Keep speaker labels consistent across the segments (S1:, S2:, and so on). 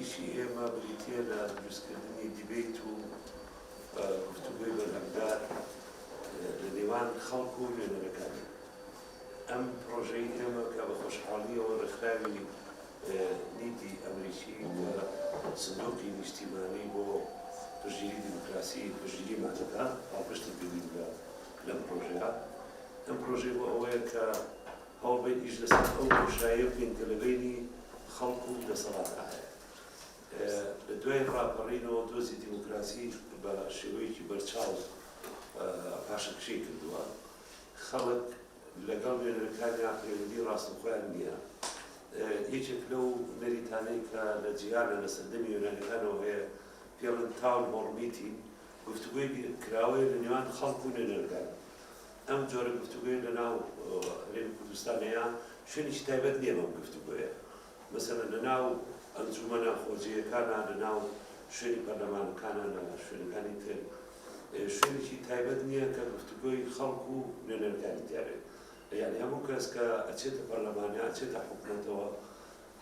S1: دانیشتێکیشی ئێمە بریتە لە دروستکردنی دیبیت و گفتوگۆی بەرهەمدار لە نێوان خەڵک و نوێنەرەکان. ئەم پرۆژەی ئێمە کە بە خۆشحاڵیەوە ڕێکخراوی نیتی ئەمریکی کە سندوقی نیشتیمانی بۆ پشتگیری دیموکراسی پشتگیری مادەکە پاڵپشتی ببین لەم پرۆژەیە. ئەم پرۆژەی بۆ ئەوەیە کە هەوڵبێت ئیش لەسەر ئەو بۆشاییە بکەین کە لە بینی خەڵک و دەسەڵات هەیە. لە دوای ڕاپەڕینەوە دۆزی دیموکراسی بە شێوەیەکی بەرچاو پاشەکشەی کردووە. خەڵک لەگەڵ نوێنەرەکانیان پەیوەندی ڕاستەوخۆیان نییە. یەکێک لەو نەریتانەی کە لە جیهانە لە سەردەمی یۆنانیەکانەوە هەیە پێڵن تاون هۆڵ میتینگ، گفتوگۆی کراوەیە لە نێوان خەڵک و نوێنەرەکان. ئەم جۆرە گفتوگۆی لەناو هەرێمی کوردستانەیە شوێنێکی تایبەت نییە بەم گفتوگۆیە. مەسەلەن لەناو ئەنجومەنە خۆجیەکانە، لەناو شوێنی پەرلەمانەکانە، لە شوێنەکانی تر شوێنێکی تایبەت نییە کە گفتوگۆی خەڵک و نوێنەرەکانی دیارێت. یعنی هەموو کەس کە ئەچێتە پەرلەمانە، ئەچێتە حکوومەتەوە،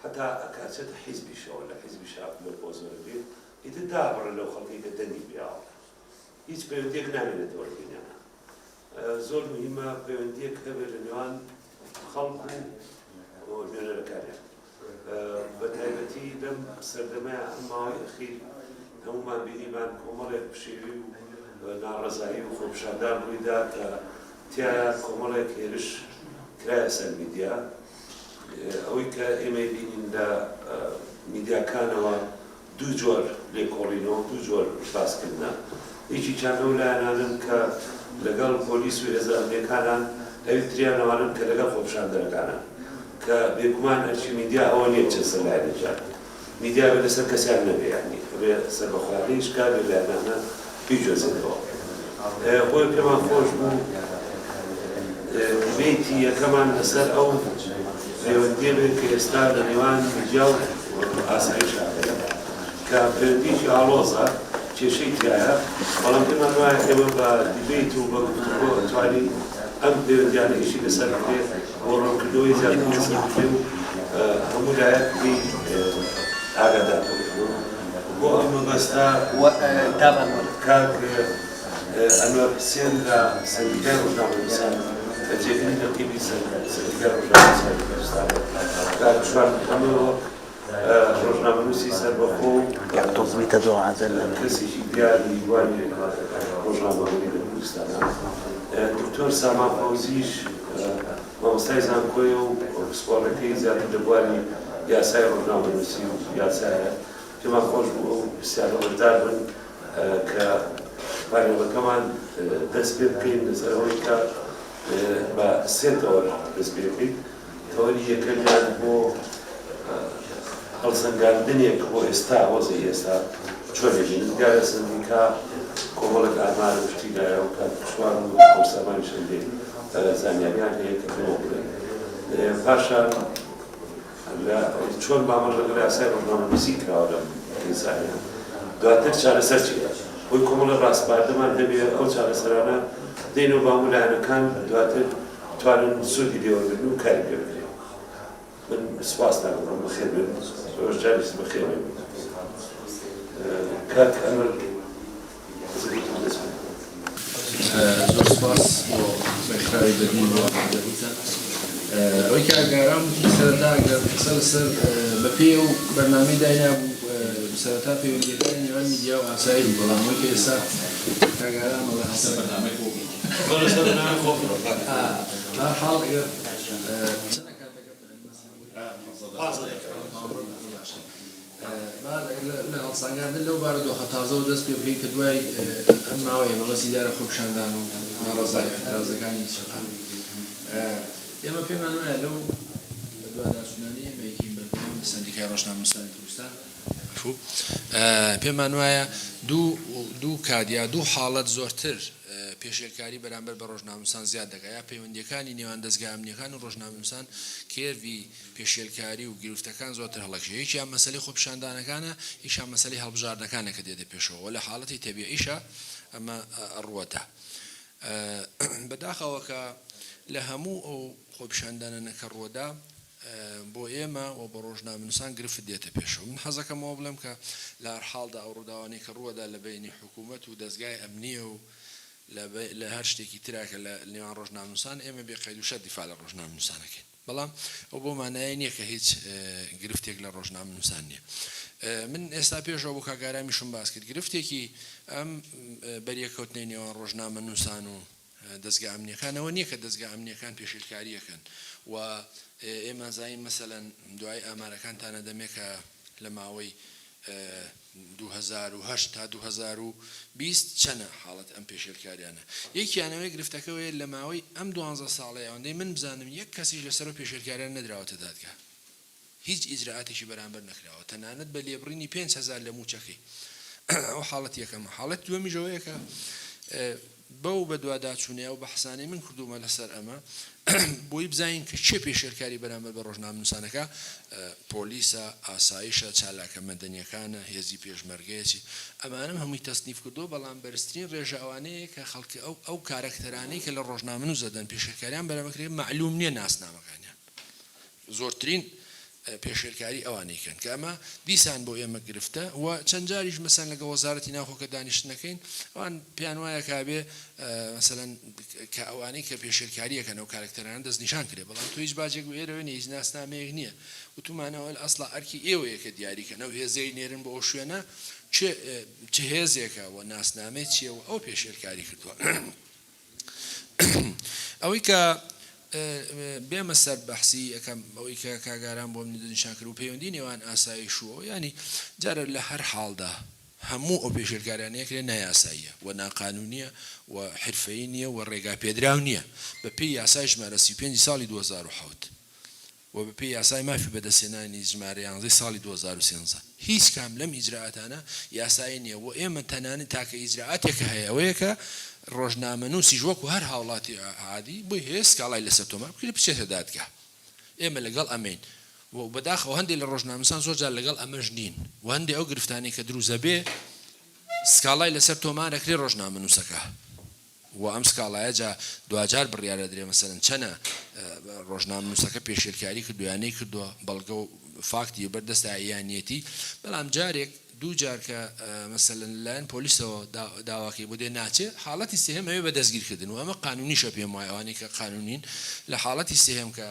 S1: هەتا ئەکاتێتە حیزبیشەوە، لە حیزبی شاپلۆ بۆ زۆر بێت، ئیتر دابڕە لەو خەڵکی کە دەنگی بیاوە. هیچ پەیوەندیەک نامێنێتەوە لە دنیاە. زۆر مهمە پەیوەندیەک هەبێت لە نێوان خەڵک و نوێنەرەکانیان. بە تایبەتی لەم سەردەمەیە ئەم ماوەی ئەخیر هەمومان بینیمان کۆمەڵێک پشێوی و ناڕەزایی و خۆپیشاندان ڕوویدا کە تایە کۆمەڵێک هێرش کرایە سەر میدیا. ئەوەی کە ئێمە بینین لە میدیاکانەوە دوو جۆر لێکۆڵینەوە، دوو جۆر باسکردنە. یەکی چیان ئەو لایەنانن کە لەگەڵ پۆلیس و هێزە ئەمریکانان، ئەوی تریانەوانن کە لەگەڵ خۆپیشاندەرەکانە، کە بێگومان هەرچی میدیا ئەوە نییە بچێت سەر لایەنێکیان. میدیا بێت لەسەر کەسیان نەبێ، یعنی بێ سەربەخواردنیش کار بێ لایەنانە بیجۆزێتەوە. بۆیە پێمان خۆش بوو دیبێتی یەکەمان لەسەر ئەو پەیوەندیە بێت کە ئێستا لە نێوان میدیا و ئاسایشە هەیە، کە پەیوەندیی ئاڵۆزە، کێشەی تایە، بەڵام پێمان وایە ئێمە بە دیبێت و بە گفتوگۆ ئەتوانین ئەم پەیوەندیانە ئیشی لەسەر بکرێت بۆ ڕوونکردنەوەی زیاتر لەسەر بکرێت و هەموو لایەک بی ئاگادار بکرێت. بۆ ئەم مەبەستا کاک ئەنوەر حوسێن لە سەندیکای ڕۆژنامەنووسان کە جێگەی نەقیبی سەندیکای ڕۆژنامەنووسانی کوردستانە، کاک شوان محەممەدەوە ڕۆژنامەنووسی سەربەخۆ و کەسێکی دیاری وانی ڕۆژنامەنووسی لە کوردستانە. دکتۆر سامان فەوزیش مامۆستای زانکۆیە و پسپۆڕەکەی زیاتر لە بواری یاسای ڕۆژنامەنووسی و یاسایە. پێمان خۆش بوو ئەو پرسیارە وەردار بن کە پانێڵەکەمان دەست پێ بکەین لەسەر ئەوەی کە بە سێ تەوەر دەست پێ بکەین. تەوەری یەکەمیان بۆ هەڵسەنگاندنێک بۆ ئێستا وەزەی ئێستا چۆنێژین دیارە سندیکا کۆمەڵێک ئامار شتیدایە و کات شوان و قورسەمانی شەندێ زانیاریان هەیە کە پێوە بڵێن. پاشان چۆن مامەڵ لەگەڵ یاسای ڕۆژنامەنووسی کراوە لەم ئینسانیان. دواتر چارەسەر چییە؟ بۆی کۆمەڵە ڕاستپاردەمان هەبێت ئەو چارەسەرانە دێنەوە بە هەموو لایەنەکان دواتر توانن سوودی لێوەرگرن و کاری پێ بکرێن. من سپاس ناکەم، بەخێر بێن، ڕۆژجاریش بەخێر بێن. کاک ئەنوەر
S2: زۆر سپاس بۆ بەشداری بەدین بۆ دەبیتە. ئەوەی کە ئاگارام سەرەتا قسە لەسەر بەپێ و بەرنامەی داینابوو سەرەتا پەیوەندیەکانی نێوان میدیا و ئاسایی بوو، بەڵام ئەوەی کە ئێستا کاگارامە بە حەسەب بەرنامەی خۆ هەرحاڵ ئەگەر چەندە کاتەکە لە هەڵسانگاندن لەو بارە دۆخە تازە و دەست پێ بکەین کە دوای ئەم ماوەیە مەبەستی دیارە خۆپیشاندان و ناڕەزای اعتراضەکانی سەقام ئێمە پێمان وایە لەو دوادارچوونانەی ئێمەیەکین بەردەوام لە سەندیکای ڕۆژنامەنووسانی کوردستان پێمان وایە دوو کادیا دوو حاڵەت زۆرتر پێشێلکاری بەرامبەر بە ڕۆژنامەنووسان زیاد دەکات. یا پەیوەندیەکانی نێوان دەستگا ئەمنیەکان و ڕۆژنامەنووسان کێوی پێشێلکاری و گرفتەکان زۆرتر هەڵەکشێ. یەکیان مەسەلەی خۆپیشاندانەکانە، ئیشان مەسەلەی هەڵبژاردنەکانە کە دێتە پێشەوە لە حاڵەتی تەبیعیشە ئەمە ڕوەتە. بەداخەوە کە لە هەموو ئەو خۆپیشاندانانە کە ڕووەدا بۆ ئێمە و بە ڕۆژنامەنووسان گرفت دێتە پێشەوە. من حەزەکەمەوە بڵێم کە لە هەر حاڵدا ئەو ڕووداوانەی کە ڕووەدا لە بینی حکوومەت و دەستگای ئەمنیە و لە هەر شتێکی تراکە لە نێوان ڕۆژنامەنووسان ئێمە بێقەید و شەرط دیفاع لە ڕۆژنامەنووسانەکەین، بەڵام ئەو بۆ مانایە نییە کە هیچ گرفتێک لە ڕۆژنامەنووسان نییە. من ئێستا پێشەوە بۆ کاگارامیشم باس کرد گرفتێکی ئەم بەریەکەوتنەی نێوان ڕۆژنامەنووسان و دەستگا ئەمنیەکانەوە نییە کە دەستگا ئەمنیەکان پێشێلکاریەکەن و ئێمە زاین مەسەلەن دوای ئامارەکانتانە دەمێکە لە ماوەی 2008 تا 2020 چەنە حاڵەت ئەم پێشێلکاریانە. یەکیانەوەی گرفتەکەوەیە لە ماوەی ئەم 12 ساڵەیە ئەوەندەی من بزانم یەک کەسیش لەسەر و پێشێلکاریان نەدراوەتە دادگا، هیچ ئیجرعاتێکی بەرامبەر نەکراوە، تەنانەت بە لێبڕینی 5,000 لە موچەکەی. ئەو حاڵەت یەکەمە. حاڵەت دووەمیشەوەیە کە بەو بە دوواداچوونەیە و بە حسانەی من کردومە لەسەر ئەمە بۆی بزانین کە چێ پێشێلکاری بەرامبەر بە ڕۆژنامەنووسانەکە، پۆلیسە، ئاسایشە، چالاکە مەدەنیەکانە، هێزی پێشمەرگەیەکی، ئەمانم هەمووی تەسنیف کردو، بەڵام بەرزترین ڕێژە ئەوانەیە کە خەڵکی ئەو کارەکتەرانەی کە لە ڕۆژنامەنووس دەدەن پێشێلکاریان بەرامبەر معلوم نییە ناسنامەکانیان، زۆرترین پێشێلکاری ئەوانەیەکەن کە ئەمە دیسان بۆ ئێمە گرفتە و چەند جاریش مەسەن لەگە وەزارەتی ناوخۆکە دانیشتنەکەین ئەوان پیان وایە کابێ مەسەلەن کە ئەوانەی کە پێشێلکاریەکەن ئەو کارکتەرانە دەست نیشان کرێ، بەڵام تو هیچ باجێک ئێرەوە هیچ ناسنامەیەک نییە وتمانەوە ئەسڵا ئەرکی ئێوەیە کە دیاریکەن ئەو هێزەی نێرن بۆ ئەو شوێنە چ هێزێکە و ناسنامێت چیە و ئەو پێشێلکاری کردووە. ئەوەی کە بێمە سەر بەحسی یەکەم ئەوەی کە کاگاران بۆ منی دەنیشان کرد و پەیوەندی نێوان ئاسایشووە، ینی جارە لە هەر حاڵدا هەموو ئەو پێشێلکاریانەیە کرێ نایاساییە و ناقانونیە و حرفەیی نییە و ڕێگا پێدراو نییە بەپێی یاسای ژمارە 35 ساڵی 2007 و بەپێی یاسای مافی بەدەستێنانی ژمارە 11 ساڵی 2013 هیچ کام لەم ئیجرعاتانە یاسایی نییە و ئێمە تەنانەت تاکە ئیجرعاتێکە هەیە ئەوەیە کە ڕۆژنامەنووسی وەکو هەر هاوڵاتی عادی بۆی هەیە سکاڵای لەسەر تۆمار بکرێت بچێتە دادگا. ئێمە لەگەڵ ئەمەین و بەداخەوە هەندێک لە ڕۆژنامەنووسان زۆر جار لەگەڵ ئەمەش نین و هەندێک ئەو گرفتانەی کە دروزە بێ سکاڵای لەسەر تۆمارەکرێ ڕۆژنامەنووسەکە و ئەم سکاڵایە جا دوجار بڕیارە درێ مەسەلەن چەنە ڕۆژنامەنووسەکە پێشێلکاری کردویانەی کردووە بەڵگە و فاکتی بەردەستە یانیەتی، بەڵام جارێک دوو جار کە مەسەلەن لایەن پۆلیسەوە داواکەی بۆ دێ ناچێ حاڵەتی سێهەم ئەوێ بە دەستگیرکردن و ئەمە قانونیشە پێم وایە ئەوانەی کە قانونین لە حاڵەتی سێهەم کە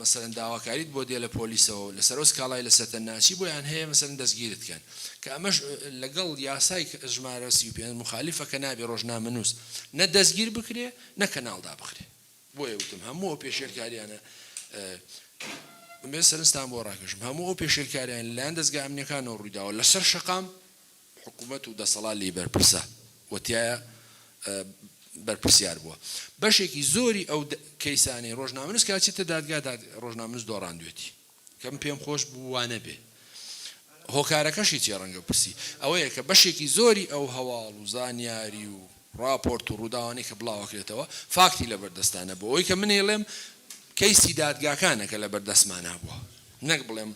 S2: مەسەلەن داواکاریت بۆ دێ لە پۆلیسەوە لەسەر سکاڵای لەسەر ناچی بۆیان هەیە مەسەلەن دەستگیرتکەن کە ئەمەش لەگەڵ یاسای ژمارە 35 مخالیفە کە نابێ ڕۆژنامەنووس نە دەستگیر بکرێ نە کەناڵدا بخرێ. بۆیە وتم هەموو ئەو پێشێلکاریانە سەرنجتان بۆ ڕاکەشم هەموو ئەو پێشێلکاریان لەلایەن دەستگا ئەمنیەکانەوە ڕوویداوە لەسەر شەقام حکوومەت و دەسەڵات لێی بەرپرسە وتیایە بەرپرسیار بووە. بەشێکی زۆری ئەو کەیسانی ڕۆژنامەنووس کاچێتە دادگا ڕۆژنامەنووس دۆڕاندوێتی کەم پێم خۆش بووانە بێ هۆکارەکەشی چێ ڕەنگە پرسی ئەوەیە کە بەشێکی زۆری ئەو هەواڵ و زانیاری و راپۆرت و ڕووداوانی کە بڵاوەکرێتەوە فاکتی لە بەردەستانە بۆ ئەوەی کە منێڵێم کەیسی دادگاکانە کە لە بەردەستمانە بووە نەک بڵێم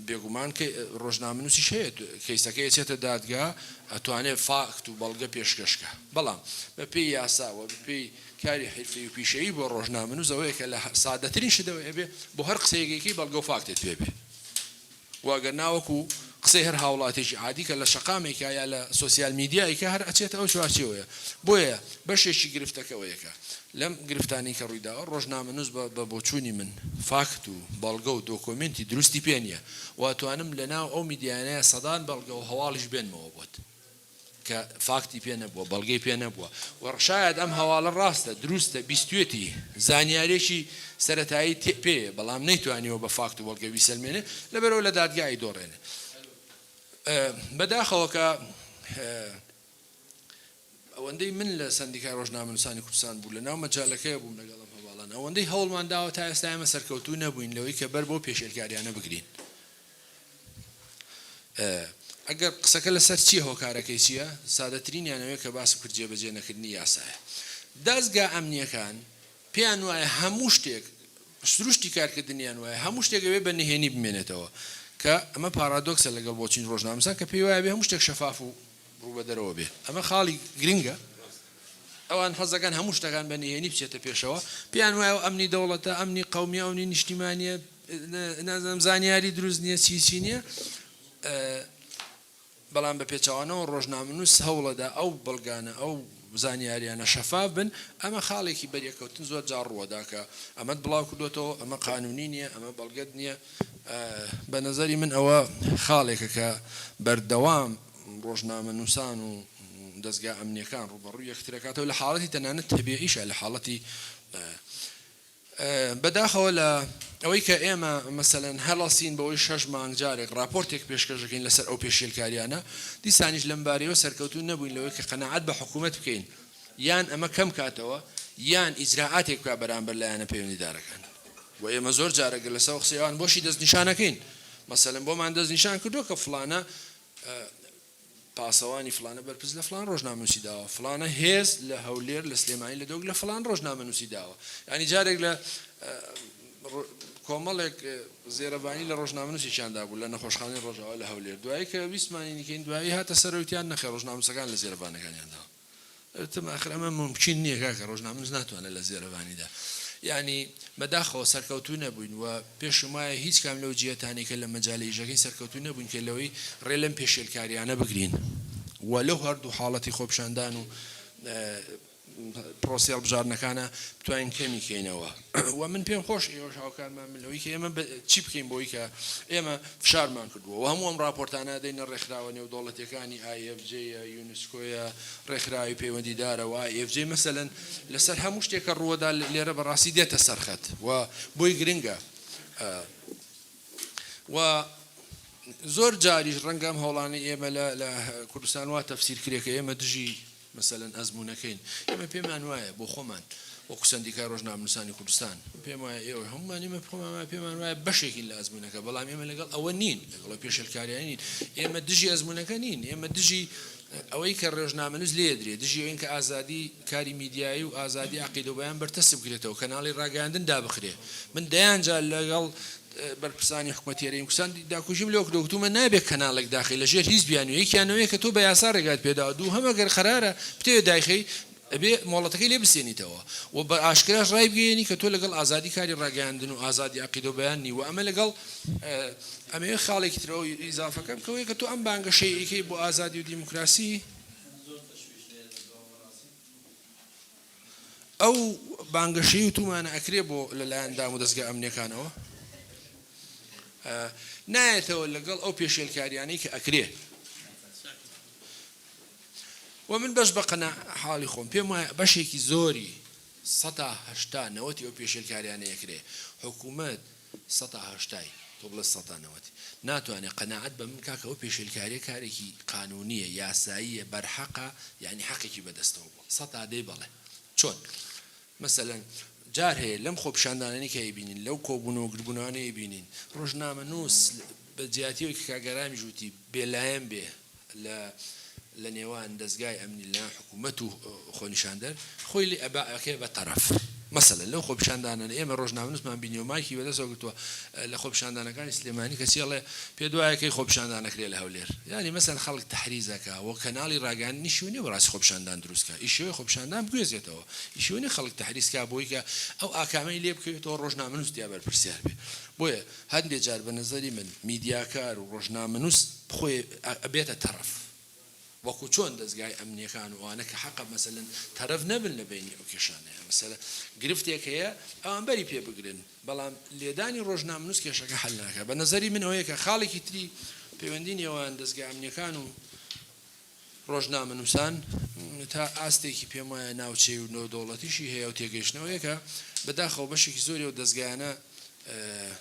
S2: بێگومان ڕۆژنامەنووسیش هەیە کەیسەکە چێتە دادگا ئەتوانێت فاکت و بەڵگە پێشکەشکە، بەڵام بەپێی یاساوە بەپێی کاری حرفەی و پیشەیی بۆ ڕۆژنامەنووس ئەوەیە کە لە سادەترین شتەوەی بێ بۆ هەر قسەیەکێکی بەڵگە و فاکتێت پێ بێ واگەر ناوەکو قسەی هەر هاوڵاتێکی عادی کە لە شەقامێکە یا لە سۆسیال میدیایکە هەر ئەچێتە ئەو چوارچێوەیە. بۆیە بەشێکی گرفتەکەوەیەکە لەم گرفتانی کە ڕوویداوە ڕۆژنامەنووس بە بۆچوونی من فاکت و بەڵگە و دۆکۆمنتی دروستی پێ نییە واتوانم لەناو ئەو میدیانەیە سەدان بەڵگە و هەواڵیش بێنمەوە بۆت کە فاکتی پێ نەبووە بەڵگەی پێ نەبووە و شاید ئەم هەواڵە ڕاستە دروستە بیستوێتی زانیارێکی سەرەتایی پێ بەڵام نەیتوانیەوە بە فاکت و بەڵگە بیسەلمێنێ لەبەرەوە لە دادگای دۆڕێنێ. بەداخەوە کە ئەوەندەی من لە سندیکای ڕۆژنامەنووسانی کوردستان بوو لە ناو مەجالەکەیە بووم لەگەڵم هەواڵان ئەوەندەی هەوڵمان داوە تا ئێستا ئێمە سەرکەوتوو نەبووین لەوەی کە بەر بۆ پێشێلکاریانە بگرین. ئەگەر قسەکە لەسەر چیە هۆکارەکەی چییە سادەترینیانەوەی کە باس کرد جێبەجێ نەکردنی یاسایە. دەستگا ئەمنیەکان پێیان وایە هەموو شتێک سروشتی کارکردنیان وایە هەموو شتێکەوێ بە نهێنی بمێنێتەوە کە ئەمە پارادۆکسە لەگەڵ بۆچین ڕۆژنامەنووسان کە پێی وایە بێ هەموو شتێک شەفاف و ڕوو بە دەرەوە بێ. ئەمە خاڵی گرنگە ئەوان حەزەکان هەموو شتەکان بەنهێنی بچێتە پێشەوە پێیان وایە ئەمنی دەوڵەتە ئەمنی قەومیە ئەمنی نیشتیمانیە نازانم زانیاری دروست نییە چی نییە بەڵام بە پێچەوانەوە ڕۆژنامەنووس هەوڵەدا ئەو بەڵگانە ئەو زانیاریانە شەفاف بن ئەمە خاڵێکی بەریەکەوتن زۆر جار ڕوەداکە ئەمەت بڵاو کردوێتەوە ئەمە قانونی نییە ئەمە بەڵگەت نییە بە نەزەری من ئەوە خاڵێکە کە بەردەوام ڕۆژنامەنووسان و دەستگا ئەمنیەکان ڕوبەڕووی یەکترەکاتەوە لە حاڵەتی تەنانەت تەبیعیشە لە حاڵەتی بەداخەوە لە ئەوەی کە ئێمە مەسەلەن هەڵەسین بەوەی 6 مانگ جارێک راپۆرتێک پێشکەشەکەین لەسەر ئەو پێشێلکاریانە دیسانیش لەم بارەیەوە سەرکەوتون نەبووین لەوەی کە قەناعەت بە حکوومەت بکەین یان ئەمە کەم کاتەوە یان ئیجراعاتێک بکات بەرامبەر لایەنە پەیوەندیدارەکان و ئێمە زۆر جارێک لەسەر قسەیەوان بۆشی دەستنیشانەکەین مەسەلەن بۆمان دەستنیشان کردووە کە فڵانە پاسەوانی فلانە بەرپرس لە فلان ڕۆژنامەنووسی داوە فلانە هێز لە هەولێر لە سلێمانی لە دۆک لە فلان ڕۆژنامەنووسی داوە ینی جارێک لە کۆمەڵێک زێرەبانی لە ڕۆژنامەنووسیشاندا بوو لە نەخۆشخانەی ڕۆژاوا لە هەولێر دوایی کە ویسمانی نکەین دوایی هاتە سەرەوتیان نەخێ ڕۆژنامەنووسەکان لە زێرەبانەکانیاندا ئەخر ئەمە ممکن نییە کاکە ڕۆژنامەنووس ناتوانێت لە زێرەبانیدا ینی بەداخەوە سەرکەوتوو نەبووین و پێشم وایە هیچ کام لەو جیهتانی کە لە مەجالی ئیژەکەی سەرکەوتوو نەبووین کە لەوەی ڕێ لەم پێشێلکاریانە بگرین و لەو هەردوو حاڵەتی خۆپشاندان و پرۆسی هەڵبژارنەکانە بتوانین کەمی کەینەوە و من پێم خۆش ئێوە هاوکارمان ملەوەی کە ئێمە چی بکەین بۆی کە ئێمە فشارمان کردووە و هەموو ئەم راپۆرتانە دەینە ڕێکخراوە نێو دەوڵەتیەکانی IFJ یونسکۆیە ڕێکخراوی پەیوەندیدارە و IFJ مەسەلەن لەسەر هەموو شتێکە ڕووەدا لێرە بەڕاستی دێتە سەرخەت و بۆی گرنگە و زۆر جاریش ڕەنگەم هەوڵانی ئێمە لە کوردستان وا تەفسیر کرێکە ئێمە دژی مەسەلەن ئەزمونونەکەین ئێمە پێمان وایە بۆ خۆمان وەکو سەندیکای ڕۆژنامەنووسانی کوردستان پێم وایە ئێوە هەمومان ئێمە خۆمان پێمان وایە بەشێکی لە ئەزمونونەکە بەڵام ئێمە لەگەڵ ئەوە نین لەگەڵ پێشێلکاریان نین ئێمە دژی ئەزمونونەکە نین ئێمە دژی ئەوەی کە ڕێژنامەنووس لێ درێت دژی ئەوەی کە ئازادی کاری میدیایی و ئازادی عەقیدە و بەیان بەرتەسب بکرێتەوە کەناڵی ڕاگەیاندن دابخرێ من دەیانجا لەگەڵ بەرپرسانی حکوومەتیێرەی کوردستان داکوژیم لەوە دۆکتومە نابێت کەناڵێک داخی لەژێر هیچ بیانوە یەکیانەوەی کە تۆ بە یاسا ڕێگات پێدا دوو هەمەگەر خەرارە بتەوێت دایخی ئەبێ مۆڵەتەکەی لێ بسێنیتەوە و بە ئاشکراش ڕای بگەێنی کە تۆ لەگەڵ ئازادی کاری ڕاگەیاندن و ئازادی عەقیدە و بەیان نی و ئەمە لەگەڵ ئەمەوێ خاڵێکی ترەوە ئیزافەکەم کەوەیە کە تۆ ئەم بانگەشەیەکەی بۆ ئازادی و دیموکراسی ئەو بانگەشەی و تومانە ئەکرێ بۆ لەلایەن دام و دەستگا ئەمنیەکانەوە نایەتەوە لەگەڵ ئەو پێشێلکاریانەی کە ئەکرێ و من بەش بە قەناع حاڵی خۆم پێم وایە بەشێکی زۆری 180 ئەو پێشێلکاریانە ئەکرێ حکوومەت 180 تۆ بڵێ 190 ناتوانێت قەناعەت بە من کاکە ئەو پێشێلکاریە کارێکی قانونیە یاساییە بەرحەقە یعنی حەقێکی بەدەستەوە بوو 100 دەی بەڵێ چۆن مەسەلەن جار هەیە لەم خۆپشاندانانی کە بینین لەو کۆبوونەوە گربوونەوەی بینین ڕۆژنامەنووس بە جیاتیەوەی کاگەرامی ژووتی بێلایەن بێ لە نێوان دەستگای ئەمنی لە حکوومەت و خۆنیشاندەر خۆی لێ ئەباکێ بە تەرەف مەسەلەن لەو خۆپشاندانە ئێمە ڕۆژنامەنووسمان بینیوە مایکی بەدەستەوە گرتووە لە خۆپشاندانەکانی سلێمانی کە چێڵێ پێ دوایەکەی خۆپشاندانەکرێ لە هەولێر ینی مەسەن خەڵک تەحریزەکە و کەناڵی ڕاگەیاندنی شوێنی بەڕاستی خۆپشاندان دروستکە ئیشەوەی خۆپشاندان بگوێزێتەوە ئیشەوەی خەڵک تەحریزکە بۆی کە ئەو ئاکامەی لێ بکەوێتەوە ڕۆژنامەنووس دیا بەرپرسیار بێ بۆیە هەندێک جار بە نەزەری من میدیاکار و ڕۆژنامەنووس خۆی ئەبێتە تەرەف وەکو چۆن دەستگای ئەمنیەکان وانە کە حەقە مەسەلەن تەرەف نەبن لە بینی ئەو کێشانەیە مەسەلە گرفتێک هەیە ئەوان بەری پێ بگرن بەڵام لێدانی ڕۆژنامەنووس کێشەکە حەل ناکە بە نەزەری من ئەوەیە کە خاڵێکی تری پەیوەندی نێوان دەستگای ئەمنیەکان و ڕۆژنامەنووسان تا ئاستێکی پێم وایە ناوچەی و نێودەوڵەتیشی هەیە و تێگەیشتنەوەیە کە بەداخەوە بەشێکی زۆری و دەستگایانە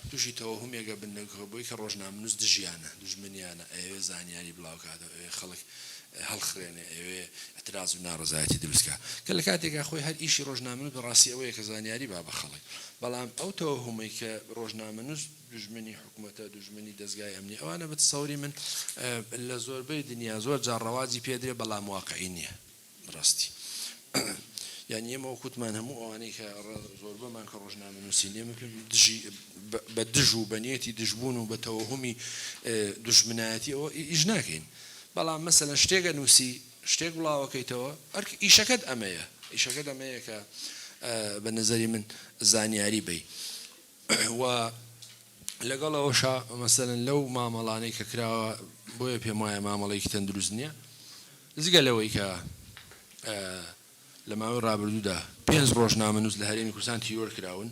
S2: تووشی تەوەهومێگە بنەوە بۆی کە ڕۆژنامەنووس دژیانە دژمنیانە ئەوێ زانیاری بڵاوکاتەوە ئەوێ خەڵک هەڵخرێنێ ئەوێ ئەتراز و ناڕزایەتی دروستکە کە لە کاتێکا خۆی هەر ئیشی ڕۆژنامەنووس بەڕاستی ئەوەیە کە زانیاری با بە خەڵک بەڵام ئەو تەوەهومەی کە ڕۆژنامەنووس دژمنی حکوومەتە دژمنی دەستگای ئەمنی ئەوانە بەتەسەوری من لە زۆربەی دنیا زۆر جار ڕەوازی پێدرێ بەڵام واقعی نییە ڕاستی یعنی ئێمە وەکوتمان هەموو ئەوانەی کە زۆربەمان کە ڕۆژنامەنووسین ئێمە بە دژ و بەنیەتی دژبوون و بە تەوەهومی دژمنایەتی ئەوە ئیش ناکەین بەڵام مەسەلەن شتێکە نووسی شتێک بڵاوەکەیتەوە ئیشەکەت ئەمەیە ئیشەکە دەمەیە کە بە نظری من زانیاری بی و لەگەڵەوەشا مەسەلەن لەو مامەڵانەی کە کراوە بۆیە پێم وایە مامەڵەیەکی تەندروست نییە زگە لەوەی کە لە ماوەی ڕابردوودا 5 ڕۆژنامەنووس لە هەرێمی کوردستان تیرۆر کراون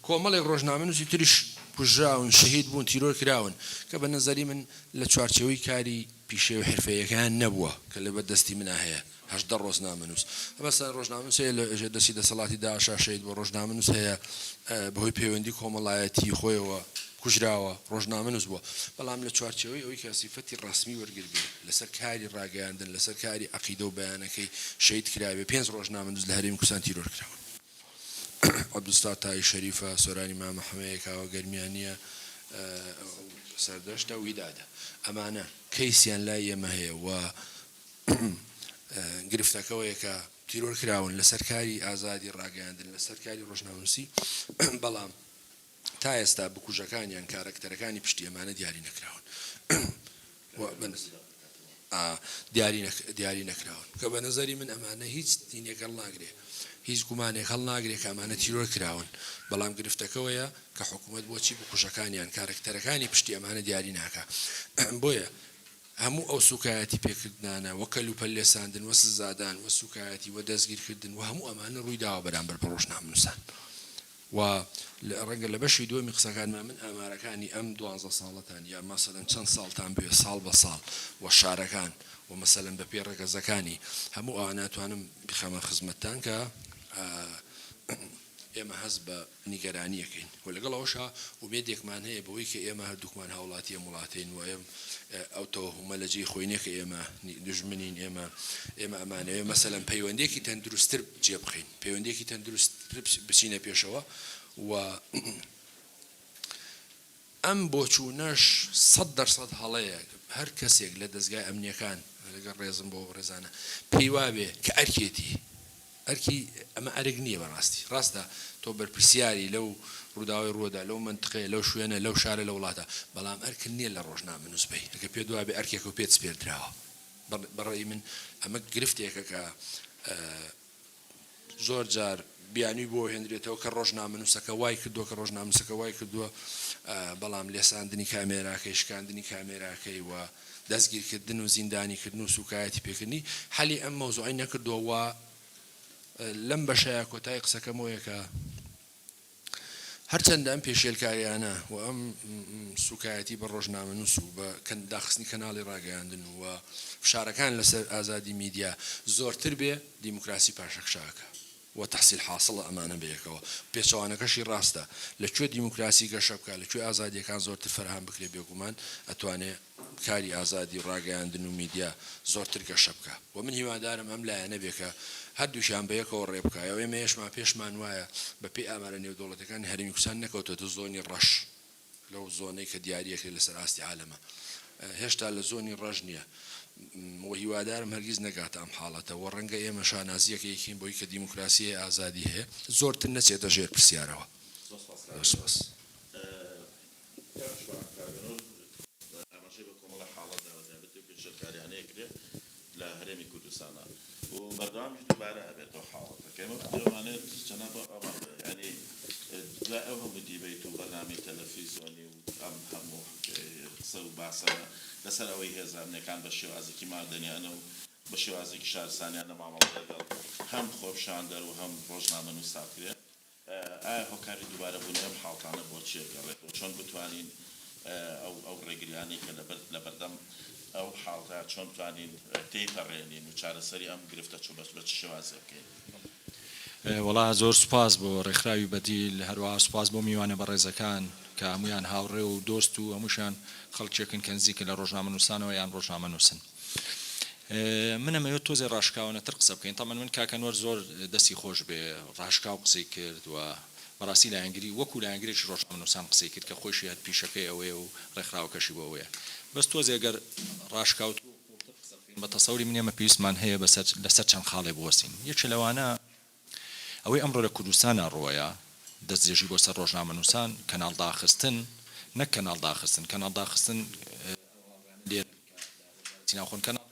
S2: کۆمەڵێک ڕۆژنامەنووسی تریش کوژراون شەهید بوون تیرۆر کراون کە بە نظری من لە چوارچەوەی کاری پیشێ و حرفەیەکان نەبووە کە لە بەردەستی منە هەیە 18 ڕۆژنامەنووس بەسەر ڕۆژنامەنووس هەیە لە دەستی دەسەڵاتی داعشا شەهید بۆ ڕۆژنامەنووس هەیە بەهۆی پەیوەندی کۆمەڵایەتی خۆیەوە کوژراوە ڕۆژنامەنووس بووە بەڵام لە چوارچەوەی ئەوەی کە سیفەتی ڕسمی وەرگربێ لەسەر کاری ڕاگەیاندن لەسەر کاری عەقیدە و بەیانەکەی شەهید کراوێ 5 ڕۆژنامەنووس لە هەرێمی کوردستان تیرۆر کراون عەبدولستار تای شەریفە سۆرانی مامەحەمەیە کاوە گەرمیانیە سەردەشتە ویدادە ئەمانە کەیسیان لای ئێمە هەیە و گرفتەکەوەیە کە تیرۆر کراون لەسەر کاری ئازادی ڕاگەیاندن لەسەر کاری ڕۆژنامەنووسی بەڵام تا ئێستا بکوژەکانیان کارەکتەرەکانی پشتی ئەمانە دیاری نەکراون دیاری نەکراون کە بە نظری من ئەمانە هیچ دینێک هەڵ ناگرێ هیچ گومانێک هەڵ ناگرێت کە ئەمانە تیرۆر کراون بەڵام گرفتەکەوەیە کە حکوومەت بۆچی بکوژەکانیان کارەکتەرەکانی پشتی ئەمانە دیاری ناکە بۆیە هەموو ئەو سوکایەتی پێکردانە وە کەلوپەل لێساندن وە سزادان وە سوکایەتی وە دەستگیرکردن و هەموو ئەمانە ڕووی داوە بەرامبەر بە ڕۆژنامەنووسان و ڕەنگە لە بەشی دووەمی قسەکانمان من ئامارەکانی ئەم 12 ساڵەتان یا مەسەلەن چەند ساڵتان بوێ ساڵ بە ساڵ و شارەکان و مەسەلەن بە پێ ڕێگەزەکانی هەموو ئەوە ناتوانم بخەمە خزمەتتان کە ئێمە هەست بە نیگەرانیەکەین و لەگەڵ ئەوشا ومێدێکمان هەیە بەوەی کە ئێمە هەردووکمان هاوڵاتی وڵاتین و ئەو تەوهمە لە جێی خۆینە کە ئێمە دژمنین ئێمە ئەمانەوێ مەسەلەن پەیوەندێکی تەندروستتر جێبخین پەیوەندێکی تەندروست بچینە پێشەوە و ئەم بۆچوونەش 100% هەڵەیە هەر کەسێک لە دەستگای ئەمنیەکان لەگەڵ ڕێزم بۆ ڕێزانە پێی وابێ کە ئەرکێتی ئەرکی ئەمە ئەرگ نییە بەڕاستی ڕاستە تۆ بەرپرسیاری لەو ڕووداوی ڕوودا لەو منطقەیە لەو شوێنە لەو شارە لە وڵاتە بەڵام ئەرکن نییە لە ڕۆژنامەنووس بی ئەگە پێ دوابێ ئەرکێک و پێت سپێردراوە بەڕێی من ئەمە گرفتێکە کە زۆر جار بیانووی بۆ هێنرێتەوە کە ڕۆژنامەنووسەکە وای کردووە کە ڕۆژنامەنووسەکە وای کردووە بەڵام لێساندنی کامێراکەی شکاندنی کامێراکەی و دەستگیرکردن و زیندانیکردن و سوکایەتی پێکردنی حەلی ئەم مەوزوعی نەکردووە لەم بەشەیە کۆتای قسەکەمەوەیە کە هەرچەندە ئەم پێشێلکاریانە و ئەم سوکایەتی بە ڕۆژنامەنووس و بە داخستنی کەناڵی ڕاگەیاندن و فشارەکان لەسەر ئازادی میدیا زۆرتر بێ دیموکراسی پاشەکشاکە و تەحسیل حاصڵە ئەمانە بەیەکەوە پێچەوانەکەشی ڕاستە لەکوێ دیموکراسی گەشە بکە لەکوێ ئازادیەکان زۆرتر فەرهەم بکرێ بێگومان ئەتوانێت کاری ئازادی ڕاگەیاندن و میدیا زۆرتر گەشە بکە و من هیوادارم ئەم لایەنە بێ کە هەردووشیان بەیەکەوە ڕێبکایەوە ئێمە ئێشمان پێشمان وایە بەپێی ئامارە نێودەوڵەتەکانی هەرێمی کوردستان نەکەوتێتە زۆنی ڕەش لەو زۆنەی کە دیاریەکە لەسەر ئاستی عالەمە هێشتا لە زۆنی ڕەش نییە و هیوادارم هەرگیز نەگاتە ئەم حاڵەتە و ڕەنگە ئێمە شانازیەکە یەکین بۆی کە دیموکراسی ئازادی هەیە زۆرتر نەچێتە ژێر پرسیارەوە
S3: لە هەرێمی کوردستانە و بەردەوامیش دووبارە ئەبێتەوە حاڵەتەکە ئێمە دەوانێت جەنابە ینی لا ئەو هەموو دیبەیت و بەرنامەی تەلەڤیزیۆنی و ئەم هەموو قسە و باسە لەسەر ئەوەی هێزانەکان بە شێوازێکی مادەنیانە و بە شێوازێکی شارستانیانە مامەڵە لەگەڵ هەم خۆپشاندەر و هەم ڕۆژنامەنووس ساکرێت ئایا هۆکاری دووبارە بوونی ئەم حاڵتانە بۆ چێگەڕێت و چۆن بتوانین ئەو ڕێگریانی کە لە بەردەم ئەو حاڵتا چۆن توانین تێپەڕێنین و چارەسەری ئەم گرفتە چوو بەس بە چ شێوازێ بکەین
S4: وڵا زۆر سوپاس بۆ ڕێکخراوی بەدیل هەروەها سوپاس بۆ میوانە بەڕێزەکان کە هەمویان هاوڕێ و دۆست و هەمووشان خەڵکێکن کە نزیکە لە ڕۆژنامەنووسانەوە یان ڕۆژنامەنووسن منە مەوێت تۆزێ ڕاشکاوەنەتر قسە بکەین تەمەن من کاکەنوەر زۆر دەستی خۆش بێ ڕاشکاو قسەی کرد و بەڕاستی لایەنگری وەکو لایەنگرێکی ڕۆژنامەنووسان قسەی کرد کە خۆشی هەت پیشەکەی ئەوەیە و ڕێکخراوەکەشی بۆ ئەوەیە بەس تۆزێ ئەگەر ڕاشکاوت بە تەسەوری من ئێمە پێویستمان هەیە لەسەر چەند خاڵێ بوەستین یەکێ لەوانە ئەوەی ئەمڕۆ لە کوردستانە ڕۆیە دەستێژی بۆ سەر ڕۆژنامەنووسان کەناڵ داخستن نەک کەناڵ داخستن کەناڵ داخستن ناخۆن کەناڵ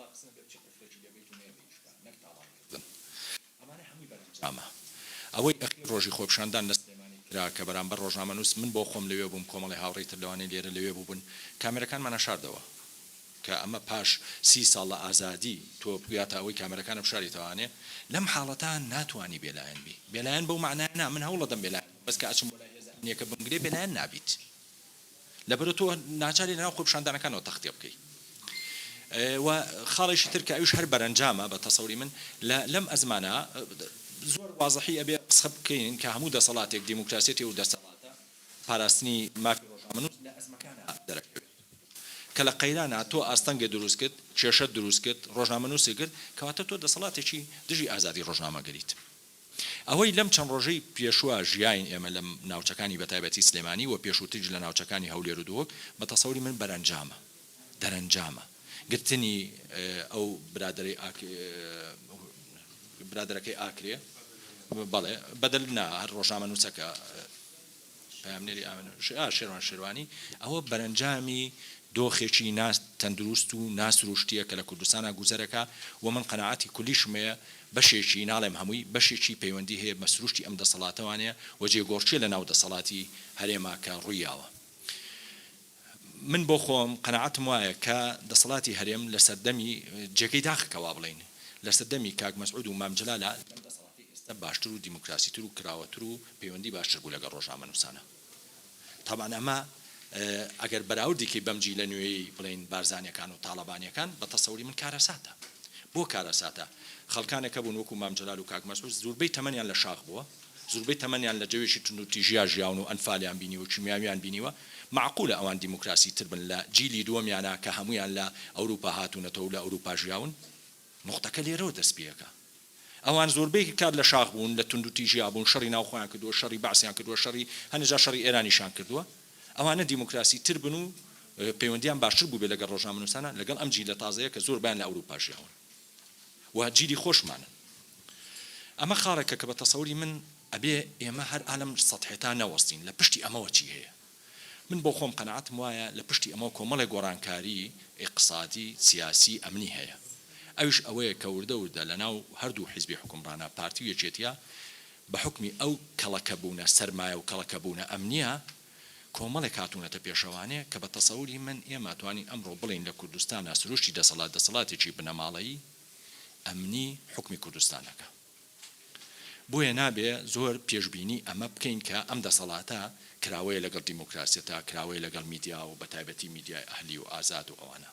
S4: ئەوەی ئەخیر ڕۆژی خۆپشاندان لە سلێمانی کرا کە بەرامبەر ڕۆژنامەنووس من بۆ خۆم لەوێ بووم کۆمەڵی هاوڕێی تر لەوانەیە لێرە لەوێ بووبن کامێرەکانمانە شاردەوە کە ئەمە پاش 30 ساڵ لە ئازادی تۆ بگاتە ئەوەی کامێرەکانە بشاریتەوانێ لەم حاڵەتان ناتوانانی بێلایەن بی بێلایەن بەو معنایە من هەوڵ دەدەم بێلایەن بەس کە ئەچم بۆ لای هێزانیەکە بمگرێ بێلایەن نابیت لەبەرە تۆ ناچاری لەناو خۆپشاندانەکانەوە تەختێ بکەیت و خاڵێکی تر کە ئەوش هەر بەرەنجامە بە تەسەوری من لەم ئەزمانە زۆر وازەحی ئەبێ قسە بکەین کە هەموو دەسەڵاتێک دیموکراسیەتی و دەسەڵاتە پاراستنی مافی ڕۆژنامەنووس لە ئەزمەکانە دەرەکەوێت کە لە قەیرانە تۆ ئاستەنگە دروست کرد کێشە دروست کرد ڕۆژنامەنووسی کرد کەواتە تۆ دەسەڵاتێکی دژی ئازادی ڕۆژنامەگەریت ئەوەی لەم چەند ڕۆژەی پێشوە ژیاین ئێمە لە ناوچەکانی بەتایبەتی سلێمانی و پێشووتر لە ناوچەکانی هەولێر و دووەک بە تەسەوری من بەرەنجامە دەرەنجامە گرتنی ئەو برادەرەکەی ئاکرێ بەڵێ بەدەل نا هەر ڕۆژنامەنووسەکە پامنێری شێروان شێروانی ئەوە بەرەنجامی دۆخێکی تەندروست و ناسروشتیە کە لە کوردستانە گوزەرەکە و من قەناعەتی کولیشمەیە بەشێکی ناڵێم هەمووی بەشێکی پەیوەندی هەیە مەسروشتی ئەم دەسەڵاتەوانەیە و جێگۆڕچێ لە ناو دەسەڵاتی هەرێماکە ڕوویاوە من بۆ خۆم قەناعەتم وایە کە دەسەڵاتی هەرێم لە سەردەمی جێگەی داخکەوا بڵین لە سەردەمی کاک مەسعود و مام جەلالە دەسەڵاتی ئێستا باشتر و دیموکراسیتر و کراوەتر و پەیوەندی باشتر بوو لەگەڵ ڕۆژنامەنووسانە طبعا ئەمە ئەگەر بەراوردێکی بەمجی لە نوێی بڵین بارزانیەکان و تاڵەبانیەکان بە تەسەوری من کارەساتە بۆ کارەساتە خەڵکانێکە بوون وەکو مام جەلال و کاک مەسعود زۆربەی تەمەنیان لە شاخ بووە زۆربەی تەمەنیان لە جەوێکی تونند و تیژیا ژیاون و ئەنفالیان بینی و کیمیاویان بینیوە معقولە ئەوان دیموکراسی تر بن لە جیلی دووەمیانە کە هەمویان لە ئەوروپا هاتوونەتەوە لە ئەوروپا ژیاون نقطەکە لێرەوە دەست پێەکە ئەوان زۆربەی کار لە شاخ بوون لە تونند و تیژیا بوون شەڕی ناوخۆیان کردووە شەڕی باسییان کردووە شەڕی هەنجا شەڕی ئێرانیشان کردووە ئەوانە دیموکراسی تر بن و پەیوەندیان باشتر بوو بێ لەگەڵ ڕۆژنامەنووسانە لەگەڵ ئەم جیلە تازەیە کە زۆر بیان لە ئەوروپا ژیاون و جیلی خۆشمانن ئەمە خاڕێکە کە بە تەسەوری من ئەبێ ئێمە هەر ئالەم سەتحێتان نەوەستین لە پشتی ئەمەوە چی هەیە من بۆ خۆم قەناعەتم وایە لە پشتی ئەمە کۆمەڵێک گۆڕانکاری اقتصادی سیاسی ئەمنی هەیە ئەوش ئەوەیە کە وردە لە ناو هەردوو حیزبی حکومڕانە پارتی و یەکێتیە بە حکمی ئەو کەڵەکەبوونە سەرمایە و کەڵەکەبوونە ئەمنیە کۆمەڵێک هاتوونەتە پێشەوانێ کە بە تەسەوری من ئێمە توانین ئەمڕۆ بڵین لە کوردستان سروشتی دەسەڵاتێکی بنەماڵەیی ئەمنی حکمی کوردستانەکە بۆیە نابێ زۆر پێشبینی ئەمە بکەین کە ئەم دەسەڵاتە کراوەیە لەگەڵ دیموکراسیەتە کراوەیە لەگەڵ میدیا و بەتایبەتی میدیای ئەهلی و ئازاد و ئەوانە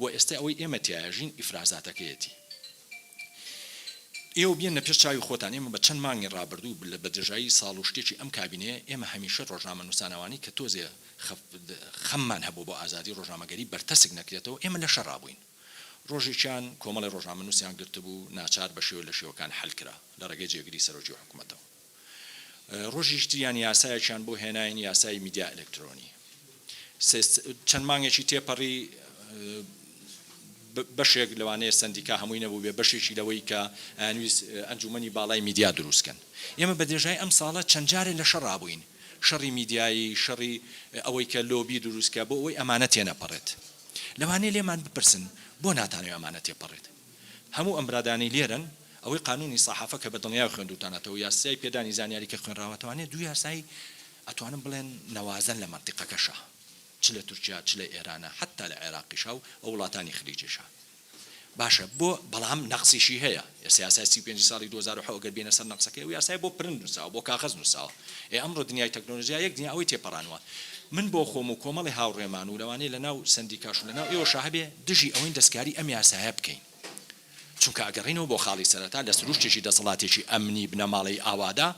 S4: و ئێستا ئەوەی ئێمە تیاژین ئیفرازاتەکەیەتی ئێوە بێن لە پێش چاوی خۆتان ئێمە بە چەند مانگی ڕابردوو بە درێژایی ساڵ و شتێکی ئەم کابینەیە ئێمە هەمیشە ڕۆژنامەنووسانەوانی کە تۆزێ خەممان هەبوو بۆ ئازادی ڕۆژنامەگەری بەرتەسک نەکرێتەوە ئێمە لە شەڕابووین ڕۆژێکیان کۆمەڵی ڕۆژنامەنووسیان گرتبوو ناچار بە شێوە لە شێوەکان حەلکرا لە ڕێگەی جێگیری سەرۆکی حکوومەتەوە ڕۆژی تریان یاسایەکیان بۆ هێناین یاسای میدیا ئەلکترۆنی چەند مانگێکی تێپەڕی بەشێک لەوانەیە سندیکا هەمووی نەبوو بێ بەشێکی لەوەی کە ئەنویست ئەنجومەنی باڵای میدیا دروستکەن ئێمە بە درێژای ئەم ساڵە چەند جارێک لە شەڕ ڕابووین شەڕی میدیایی شەڕی ئەوەی کە لۆبی دروستکە بۆ ئەوەی ئەمانە تێنەپەڕێت لەوانەیە لێمان بپرسن بۆ ناتانەوێت ئەمانە تێپەڕێت هەموو ئەم برادانی لێرن ئەوەی قانونی ساحافە کە بە دڵنیای خوێندوتانەتەوە یاسای پێدانی زانیاری کە خوێنراوەتوانێت دوو یاسایی ئەتوانم بڵێن نەوازن لە منتیقەکەشە چ لە تورکیا چ لە ئێرانە حتا لە عێراقیشا و ئەو وڵاتانی خلیجیشە باشە بۆ بەڵام نەقسیشی هەیە یاسای 35 ساڵی 2007 گەر بێنە سەر نەقسەکەی و یاسای بۆ پرند نووساوە بۆ کاغەز نووساوە ئەمڕۆ دنیای تەکنۆلۆژیا یەک دنیا ئەوەی تێپەڕانوە من بۆ خۆم و کۆمەڵی هاوڕێمان و لەوانەیە لە ناو سندیکاش و لە ناو ئێوە شاهبێ دژی ئەوەی دەستکاری ئەم یاسایە بکەین چونکە ئەگەڕینەوە بۆ خاڵی سەرەتا لە سروشتێکی دەسەڵاتێکی ئەمنی بنەماڵەی ئاوادا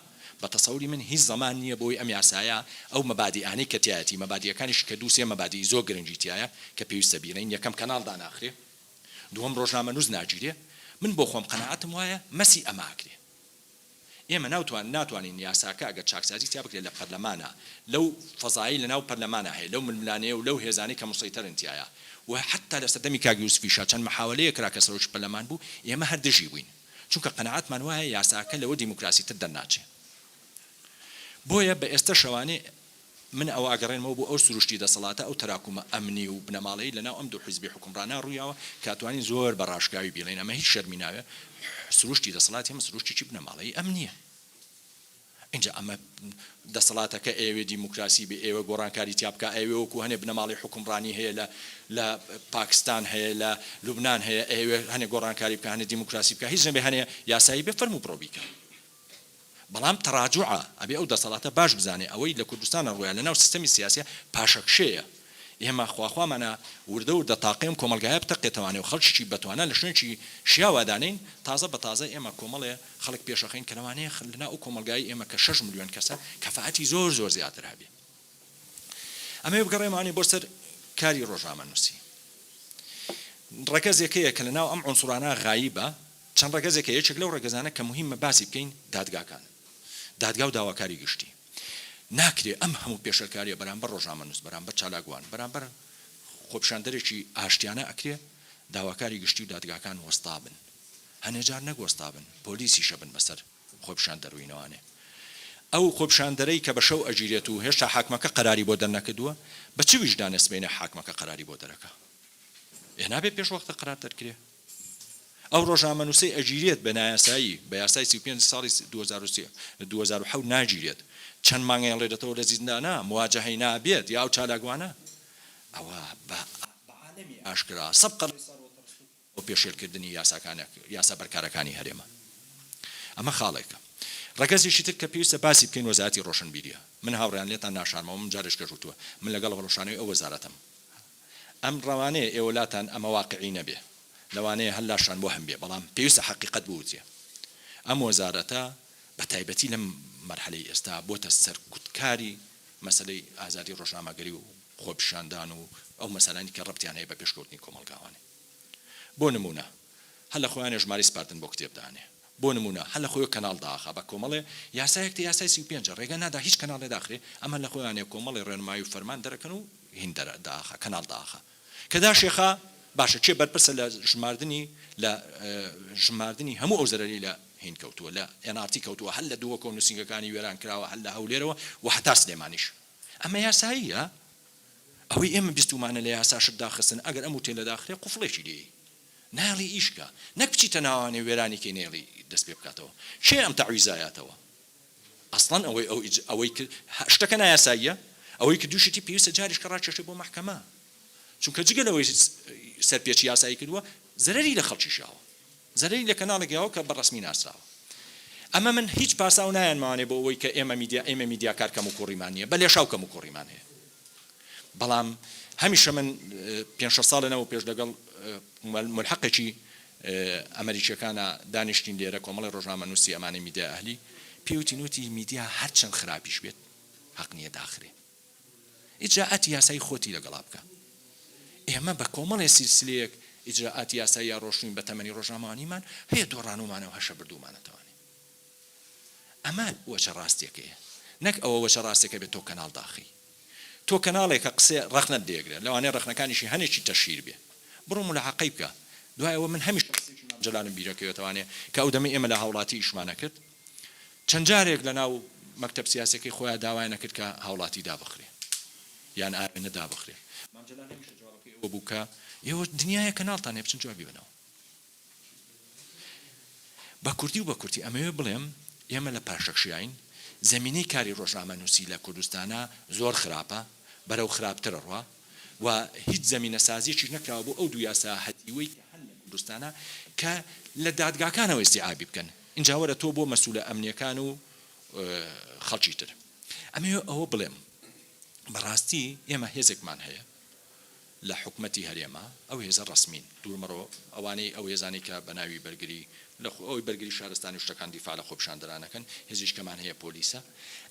S4: بە تەسەوری من هیچ زەمان نییە بۆی ئەم یاسایە ئەو مەبادیئانەی کە تایەتی مەبادیەکانیش کە دووسێ مەبادی زۆر گرنگی تایە کە پێویستە بیرین یەکەم کەناڵ داناخرێ دووەم ڕۆژنامەنووس ناگیرێ من بۆ خۆم قەناعەتم وایە مەسی ئەماکرێ ئێمە ناتوانین یاساکە ئەگەر چاکسازی تیا بکرێت لە پەرلەمانە لەو فەزایی لەناو پەرلەمانە هەیە لەو ململانەیە و لەو هێزانەی کە مسەیتەرن تایە و حتا لە سەردەمی کاک یوسفیشا چەند محاولەیە کرا کە سەرۆکی پەرلەمان بوو ئێمە هەر دژی بووین چونکە قەناعەتمان وایە یاساکە لەوە دیموکراسی تر دەرناچێ بۆیە بە ئێستا شەوانێ من ئەو ئاگەڕێنمەوە بۆ ئەو سروشتی دەسەڵاتە ئەو تەراکومە ئەمنی و بنەماڵەی لەناو ئەم دوو حیزبی حکومڕانە ڕوویاوە کاتوانین زۆر بە ڕاشکاوی بڵێن ئەمە هیچ شەرمی ناوێ سروشتی دەسەڵات هەمە سروشتێکی بنەماڵەی ئەمنیە اینجا ئەمە دەسەڵاتەکە ئێوێ دیموکراسی بێ ئێوە گۆڕانکاری تیابکە ئێوە وەکو هەنێ بنەماڵی حکومڕانی هەیە لە پاکستان هەیە لە لوبنان هەیە ئێوێ هەنێ گۆڕانکاری بکە هەنێ دیموکراسی بکە هیچ نەبێ هەنێ یاسایی بێ فەرمو پڕۆ بیکە بەڵام تەراجوعە ئەبێ ئەو دەسەڵاتە باش بزانێ ئەوەی لە کوردستانە ڕۆیان لەناو سیستەمی سیاسیە پاشەکشەیە ئێمە خواخوامانە وردە وردە تاقیم کۆمەلگایە بتەقێتەوانێ و خەڵکیی بەتوانە لە شوێنی شیاوادانین تازە بە تازە ئێمە کۆمەڵێ خەڵک پێشەخین کە لەوانەیە لەناو ئەو کۆمەلگای ئێمە کە 6 ملیۆن کەسە کەفاەتی زۆر زۆر زیاتر هەبێ ئەمە بگەڕێمانێ بۆ سەر کاری ڕۆژنامەنووسی ڕەگەزێکەیە کە لەناو ئەم عنسوڕانە غایبە چەند ڕەگەزێکە یەکێک لەو ڕەگەزانە کە مهمە باسی بکەین دادگاکان دادگا و داواکاری گشتی ناکرێ ئەم هەموو پێشەکاریە بەرامبەر ڕۆژنامەنووس بەرامبەر چالاکوان بەرامبەر خۆپیشاندەرێکی ئاشتیانە ئەکرێ داواکاری گشتی و دادگاکان وەستا بن هەنێجار نەگوەستا بن پۆلیسی شەبن بەسەر خۆپیشاندەروینەوانێ ئەو خۆپیشاندەرەی کە بە شەو ئەگیرێت و هێشتا حاکمەکە قەراری بۆ دەرنەکردووە بە چ ویژدانە سبەینە حاکمەکە قەراری بۆ دەرەکە نابێ پێش وەختە قەرار دەرکرێ ئەو ڕۆژنامەنووسەی ئەگیرێت بە نایاسایی بە یاسای 35 ساڵی 2007 ناگیرێت چەند مانگەیان لێدەتەوە لە زیندانە مواجهەی نابێت یا ئەو چالاکوانە ئەوە بەعالەمی ئاشکرا سەبقە بۆ پێشێلکردنی یاسا بەرکارەکانی هەرێمە ئەمە خاڵێکە ڕەگەزێکی تر کە پێویستە باسی بکەین وەزارەتی ڕۆشنبیریە من هاوڕێیان لێتان ناشارمەوە من جارێک کەژوتووە من لەگەڵ ڕۆژانەوەی ئەو وەزارەتم ئەم ڕەوانەیە ئێوەلاتان ئەمە واقعی نەبێ لەوانەیە هەلاشان بۆ هەم بێ بەڵام پێویستە حەقیقەت بوتێ ئەم وەزارەتە بە تایبەتی لەم مەرحەلەی ئێستا بۆتە سەرکوتکاری مەسەلەی ئازادی ڕۆژنامەگەری و خۆپیشاندان و ئەو مەسەلانی کە ڕەبتیان هەیە بە پێشکەوتنی کۆمەڵگاوانێ بۆ نمونە هەر لە خۆیانە ژماری سپارتن بۆ کتێبدانێ بۆ نمونە هەر لە خۆی کەناڵ داخە بە کۆمەڵێ یاسایەکتە یاسای 35 ڕێگە نادا هیچ کەناڵێ داخرێ ئەمە لە خۆیانێ کۆمەڵی ڕێنمایی و فەرمان دەرەکەن و هین داخە کەناڵ داخە کەدا شێخە باشە چێ بەرپرسە لە ژماردنی هەموو ئەو زەرەری لە هین کەوتووە لە NRT کەوتووە هەل لە دووە کۆ نووسنگەکانی وێران کراوە هەل لە هەولێرەوە و هەتا سلێمانیش ئەمە یاساییە ئەوەی ئێمە بیستمانە لە یاساشت داخستن ئەگەر ئەم وتێ لە داخرێ قوفڵێکی لێ ناڵی ئیشکە نەک بچیتە ناوانێ وێرانی کە نێڵی دەست پێ بکاتەوە چێ ئەم تەعویزایاتەوە ئەسڵەن ئەوەی شتەکە نایاساییە ئەوەی کە دووشتی پێویستە جاریش کە ڕاکێشێ بۆ محکەمە چونکە جگەلەوەی سەرپێچی یاسایی کردووە زەرەری لە خەڵکی شاوە زەرەری لە کەناڵێکیاوە کە بەڕسمی ناسراوە ئەمە من هیچ پاساو نایانمانێ بۆ ئەوەی کە ئێمە میدیاکار کەم و کوڕیمان نییە بە لێشاو کەم و کوڕیمان هەیە بەڵام هەمیشە من 5 ساڵەنەوە پێش لەگەڵ ملحقێکی ئەمریکیەکانە دانیشتین لێرە کۆمەڵی ڕۆژنامەنووسی ئەمانەی میدیا ئەهلی پێوتی نوتی میدیا هەرچەند خراپیش بێت حەق نییە داخرێ ئیجراعاتی یاسایی خۆتی لەگەڵا بکە ئێمە بە کۆمەڵی سیلسلەیەک ئیجراعاتی یاسایی یا ڕۆشنین بە تەمەنی ڕۆژنامەوانیمان هەیە دۆڕانومانەوە هەشە بردومانەتەوانێ ئەمە وەچە ڕاستێکەیە نەک ئەوە وەچە ڕاستێکە بێت تۆ کەناڵ داخی تۆ کەناڵێکە قسێ ڕەخنەت دێگرێت لەوانەیە ڕەخنەکانیشی هەنێکی تەشیر بێ بڕۆ ملاحەقەی بکە دوایەوە من هەمیش جەلانم بیرەکەوێتوانێ کە ئەو دەمە ئێمە لە هاوڵاتی ئیشمانە کرد چەند جارێک لە ناو مەکتەب سیاسەکەی خۆیان داوای نەکرد کە هاوڵاتی دابخرێ یان ئاوێنە دابخرێ مامجلان هەمیشە جوابەکەی ئەوە بوو کە ئێوە دنیای کەناڵتان هەیە بچن جوابی بنەوە بە کوردی و بە کورتی ئەمەوێ بڵێم ئێمە لە پاشەکشیاین زمینەی کاری ڕۆژنامەنووسی لە کوردستانە زۆر خراپە بەرەو خراپترە ڕوا و هیچ زمینە سازیەکیش نەکراوە بۆ ئەو دوو یاسا هەتیوەی کوردستانە کە لە دادگاکانەوە ئیستیعابی بکەن اینجا وەرە تۆ بۆ مەسئولە ئەمنیەکان و خەڵکی تر ئەمەوێ ئەوە بڵێم بەڕاستی ئێمە هێزێکمان هەیە لە حکومەتی هەرێمە ئەو هێزە ڕسمین دوورمەڕۆ ئەوانەی ئەو هێزانی کە بە ناوی بەرگری لە ئەوی بەرگری شارستانی شتەکان دیفاع لە خۆپیشاندەرانەکەن هێزیش کەمان هەیە پۆلیسە